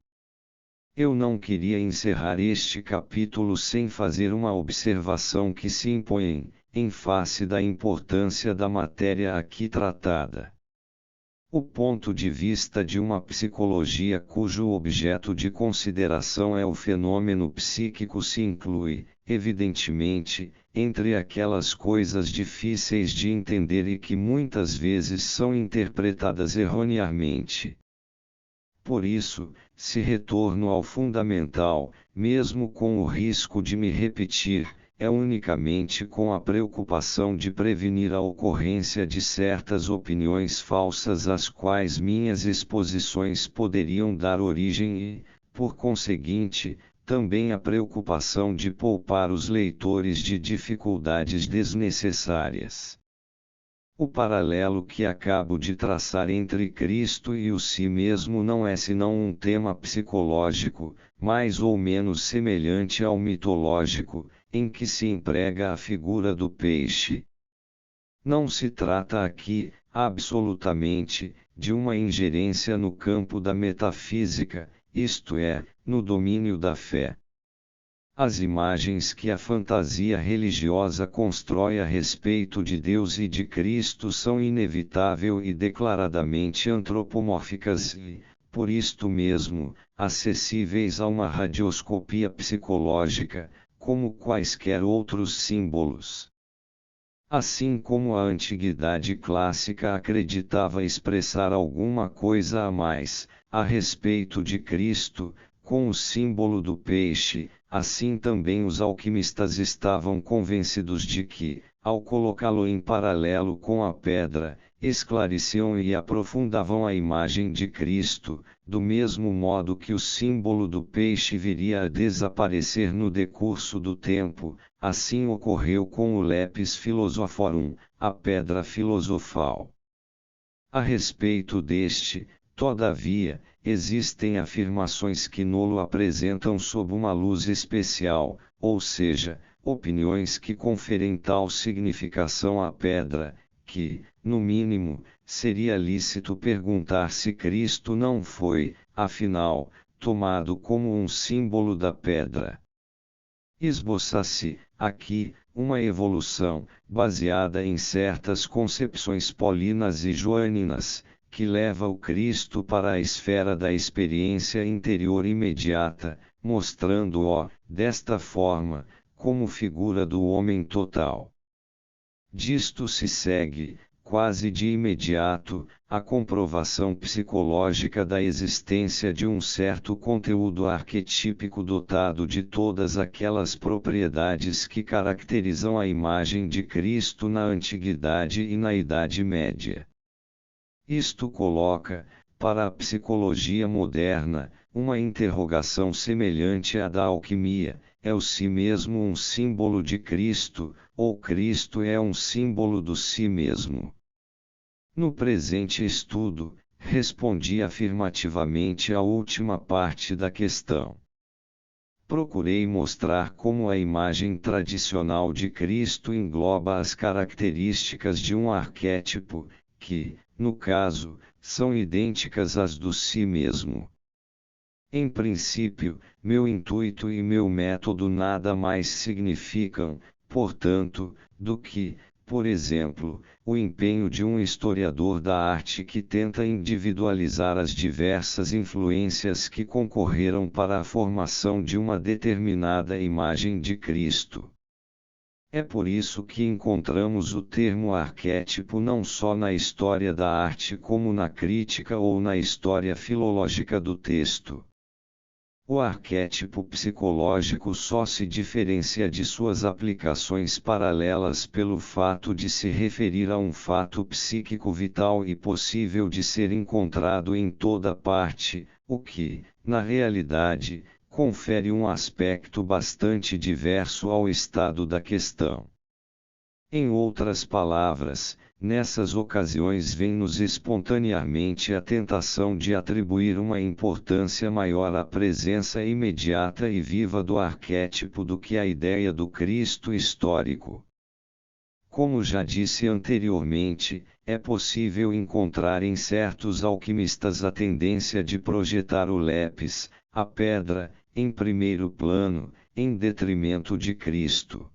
Eu não queria encerrar este capítulo sem fazer uma observação que se impõe, em face da importância da matéria aqui tratada. O ponto de vista de uma psicologia cujo objeto de consideração é o fenômeno psíquico se inclui, evidentemente, entre aquelas coisas difíceis de entender e que muitas vezes são interpretadas erroneamente. Por isso, se retorno ao fundamental, mesmo com o risco de me repetir, é unicamente com a preocupação de prevenir a ocorrência de certas opiniões falsas às quais minhas exposições poderiam dar origem e, por conseguinte, também a preocupação de poupar os leitores de dificuldades desnecessárias. O paralelo que acabo de traçar entre Cristo e o si mesmo não é senão um tema psicológico, mais ou menos semelhante ao mitológico, em que se emprega a figura do peixe. Não se trata aqui, absolutamente, de uma ingerência no campo da metafísica, isto é, no domínio da fé. As imagens que a fantasia religiosa constrói a respeito de Deus e de Cristo são inevitável e declaradamente antropomórficas e, por isto mesmo, acessíveis a uma radioscopia psicológica, como quaisquer outros símbolos. Assim como a antiguidade clássica acreditava expressar alguma coisa a mais, a respeito de Cristo, com o símbolo do peixe, assim também os alquimistas estavam convencidos de que, ao colocá-lo em paralelo com a pedra, esclareciam e aprofundavam a imagem de Cristo, do mesmo modo que o símbolo do peixe viria a desaparecer no decurso do tempo, assim ocorreu com o Lepis Philosophorum, a pedra filosofal. A respeito deste, todavia, existem afirmações que nolo apresentam sob uma luz especial, ou seja, opiniões que conferem tal significação à pedra, que, no mínimo, seria lícito perguntar se Cristo não foi, afinal, tomado como um símbolo da pedra. Esboça-se, aqui, uma evolução, baseada em certas concepções paulinas e joaninas, que leva o Cristo para a esfera da experiência interior imediata, mostrando-o, desta forma, como figura do homem total. Disto se segue, quase de imediato, a comprovação psicológica da existência de um certo conteúdo arquetípico dotado de todas aquelas propriedades que caracterizam a imagem de Cristo na Antiguidade e na Idade Média. Isto coloca, para a psicologia moderna, uma interrogação semelhante à da alquimia: é o si mesmo um símbolo de Cristo, ou Cristo é um símbolo do si mesmo? No presente estudo, respondi afirmativamente à última parte da questão. Procurei mostrar como a imagem tradicional de Cristo engloba as características de um arquétipo, que, no caso, são idênticas às do si mesmo. Em princípio, meu intuito e meu método nada mais significam, portanto, do que, por exemplo, o empenho de um historiador da arte que tenta individualizar as diversas influências que concorreram para a formação de uma determinada imagem de Cristo. É por isso que encontramos o termo arquétipo não só na história da arte como na crítica ou na história filológica do texto. O arquétipo psicológico só se diferencia de suas aplicações paralelas pelo fato de se referir a um fato psíquico vital e possível de ser encontrado em toda parte, o que, na realidade, confere um aspecto bastante diverso ao estado da questão. Em outras palavras, nessas ocasiões vem-nos espontaneamente a tentação de atribuir uma importância maior à presença imediata e viva do arquétipo do que à ideia do Cristo histórico. Como já disse anteriormente, é possível encontrar em certos alquimistas a tendência de projetar o Lepis, a pedra, em primeiro plano, em detrimento de Cristo.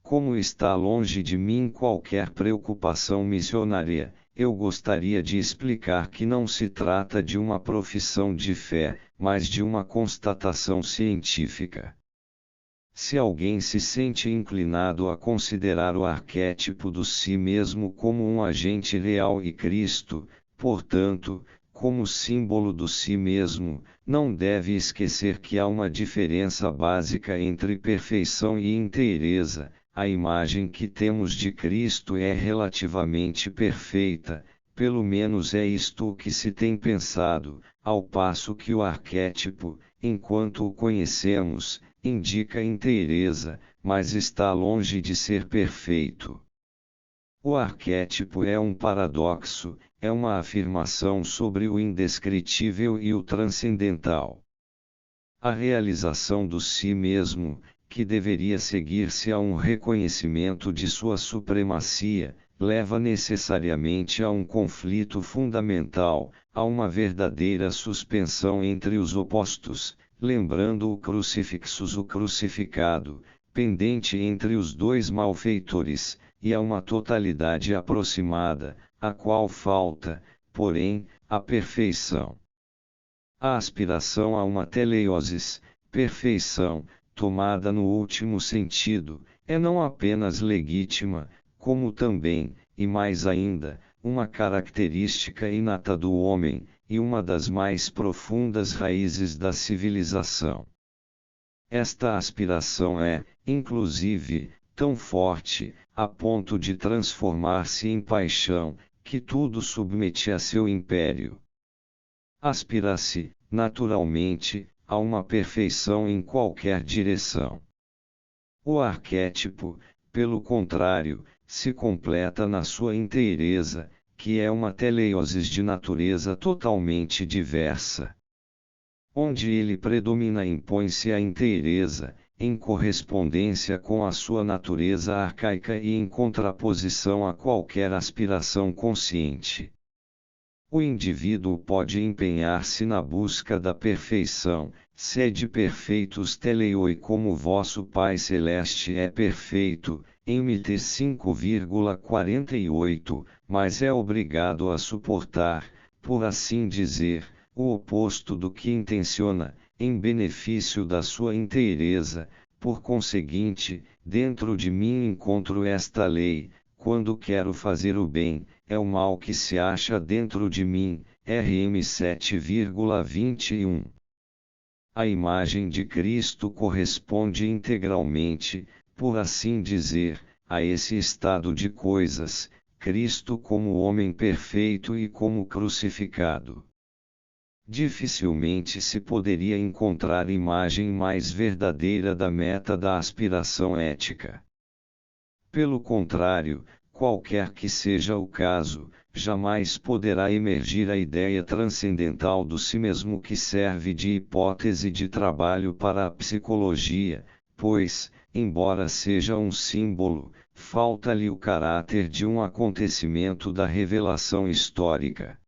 Como está longe de mim qualquer preocupação missionária, eu gostaria de explicar que não se trata de uma profissão de fé, mas de uma constatação científica. Se alguém se sente inclinado a considerar o arquétipo do si mesmo como um agente real e Cristo, portanto, como símbolo do si mesmo, não deve esquecer que há uma diferença básica entre perfeição e inteireza. A imagem que temos de Cristo é relativamente perfeita, pelo menos é isto o que se tem pensado, ao passo que o arquétipo, enquanto o conhecemos, indica inteireza, mas está longe de ser perfeito. O arquétipo é um paradoxo, é uma afirmação sobre o indescritível e o transcendental. A realização do si mesmo, que deveria seguir-se a um reconhecimento de sua supremacia, leva necessariamente a um conflito fundamental, a uma verdadeira suspensão entre os opostos, lembrando o crucifixus o crucificado, pendente entre os dois malfeitores, e a uma totalidade aproximada, a qual falta, porém, a perfeição. A aspiração a uma teleiosis, perfeição, tomada no último sentido, é não apenas legítima, como também, e mais ainda, uma característica inata do homem, e uma das mais profundas raízes da civilização. Esta aspiração é, inclusive, tão forte, a ponto de transformar-se em paixão, que tudo submete a seu império. Aspira-se, naturalmente, a uma perfeição em qualquer direção. O arquétipo, pelo contrário, se completa na sua inteireza, que é uma teleiosis de natureza totalmente diversa. Onde ele predomina impõe-se a inteireza, em correspondência com a sua natureza arcaica e em contraposição a qualquer aspiração consciente. O indivíduo pode empenhar-se na busca da perfeição, sede perfeitos teleioi como vosso Pai Celeste é perfeito, em Mt 5,48, mas é obrigado a suportar, por assim dizer, o oposto do que intenciona, em benefício da sua inteireza. Por conseguinte, dentro de mim encontro esta lei: quando quero fazer o bem, é o mal que se acha dentro de mim. RM 7,21. A imagem de Cristo corresponde integralmente, por assim dizer, a esse estado de coisas, Cristo como homem perfeito e como crucificado. Dificilmente se poderia encontrar imagem mais verdadeira da meta da aspiração ética. Pelo contrário, qualquer que seja o caso, jamais poderá emergir a ideia transcendental do si mesmo que serve de hipótese de trabalho para a psicologia, pois, embora seja um símbolo, falta-lhe o caráter de um acontecimento da revelação histórica.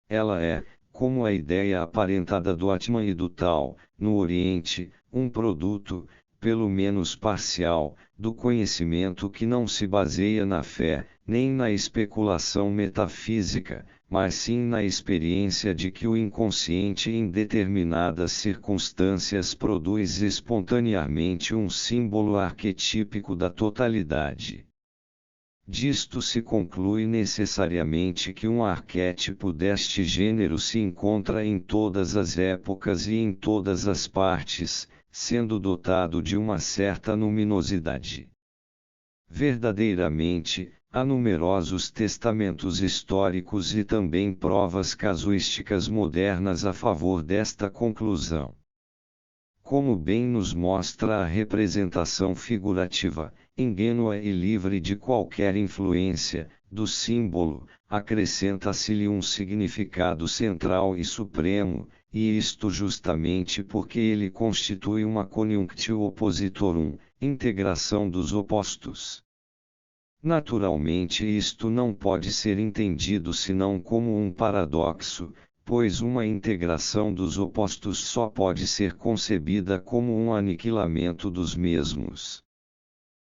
Ela é, como a ideia aparentada do Atman e do Tal, no Oriente, um produto, pelo menos parcial, do conhecimento que não se baseia na fé, nem na especulação metafísica, mas sim na experiência de que o inconsciente em determinadas circunstâncias produz espontaneamente um símbolo arquetípico da totalidade. Disto se conclui necessariamente que um arquétipo deste gênero se encontra em todas as épocas e em todas as partes, sendo dotado de uma certa luminosidade. Verdadeiramente, há numerosos testamentos históricos e também provas casuísticas modernas a favor desta conclusão. Como bem nos mostra a representação figurativa, ingênua e livre de qualquer influência, do símbolo, acrescenta-se-lhe um significado central e supremo, e isto justamente porque ele constitui uma conjunctio oppositorum, integração dos opostos. Naturalmente isto não pode ser entendido senão como um paradoxo, pois uma integração dos opostos só pode ser concebida como um aniquilamento dos mesmos.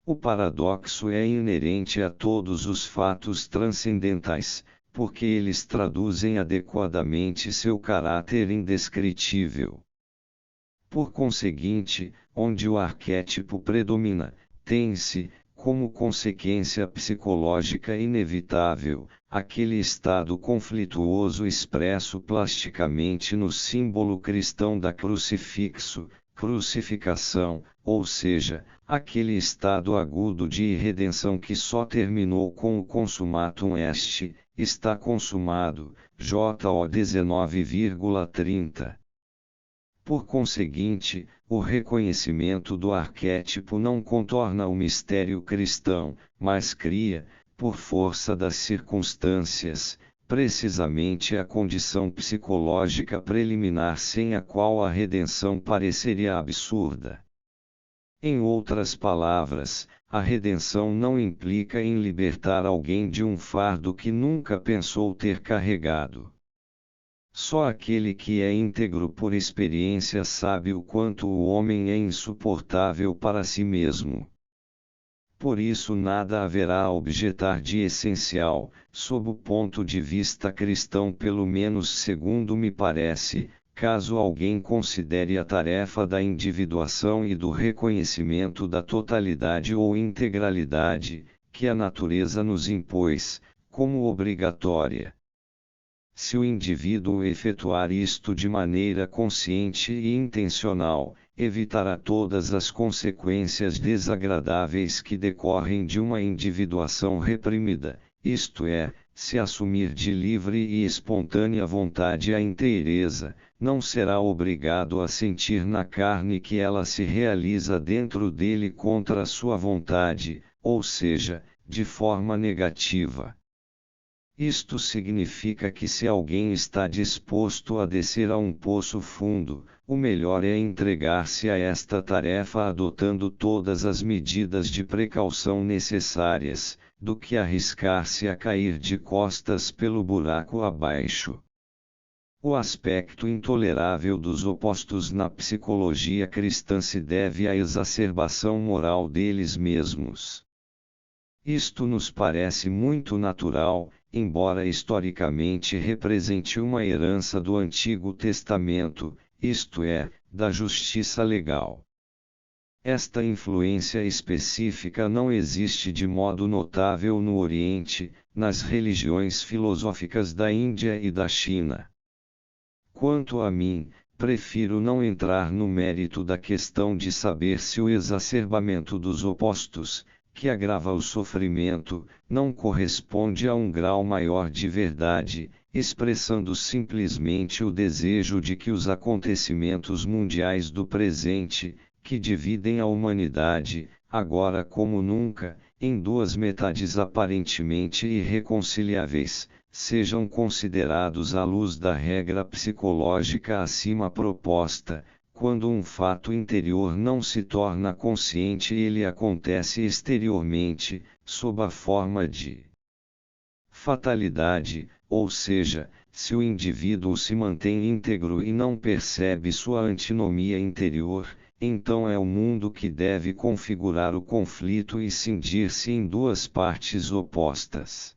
O paradoxo é inerente a todos os fatos transcendentais, porque eles traduzem adequadamente seu caráter indescritível. Por conseguinte, onde o arquétipo predomina, tem-se, como consequência psicológica inevitável, aquele estado conflituoso expresso plasticamente no símbolo cristão da crucifixo, crucificação, ou seja, aquele estado agudo de irredenção que só terminou com o consumatum est, está consumado, JO 19,30. Por conseguinte, o reconhecimento do arquétipo não contorna o mistério cristão, mas cria, por força das circunstâncias, precisamente a condição psicológica preliminar sem a qual a redenção pareceria absurda. Em outras palavras, a redenção não implica em libertar alguém de um fardo que nunca pensou ter carregado. Só aquele que é íntegro por experiência sabe o quanto o homem é insuportável para si mesmo. Por isso nada haverá a objetar de essencial, sob o ponto de vista cristão, pelo menos segundo me parece, caso alguém considere a tarefa da individuação e do reconhecimento da totalidade ou integralidade, que a natureza nos impôs, como obrigatória. Se o indivíduo efetuar isto de maneira consciente e intencional, evitará todas as consequências desagradáveis que decorrem de uma individuação reprimida, isto é, se assumir de livre e espontânea vontade a inteireza, não será obrigado a sentir na carne que ela se realiza dentro dele contra a sua vontade, ou seja, de forma negativa. Isto significa que se alguém está disposto a descer a um poço fundo, o melhor é entregar-se a esta tarefa adotando todas as medidas de precaução necessárias, do que arriscar-se a cair de costas pelo buraco abaixo. O aspecto intolerável dos opostos na psicologia cristã se deve à exacerbação moral deles mesmos. Isto nos parece muito natural, embora historicamente represente uma herança do Antigo Testamento, isto é, da justiça legal. Esta influência específica não existe de modo notável no Oriente, nas religiões filosóficas da Índia e da China. Quanto a mim, prefiro não entrar no mérito da questão de saber se o exacerbamento dos opostos, que agrava o sofrimento, não corresponde a um grau maior de verdade, expressando simplesmente o desejo de que os acontecimentos mundiais do presente, que dividem a humanidade, agora como nunca, em duas metades aparentemente irreconciliáveis, sejam considerados à luz da regra psicológica acima proposta. Quando um fato interior não se torna consciente, ele acontece exteriormente, sob a forma de fatalidade, ou seja, se o indivíduo se mantém íntegro e não percebe sua antinomia interior, então é o mundo que deve configurar o conflito e cindir-se em duas partes opostas.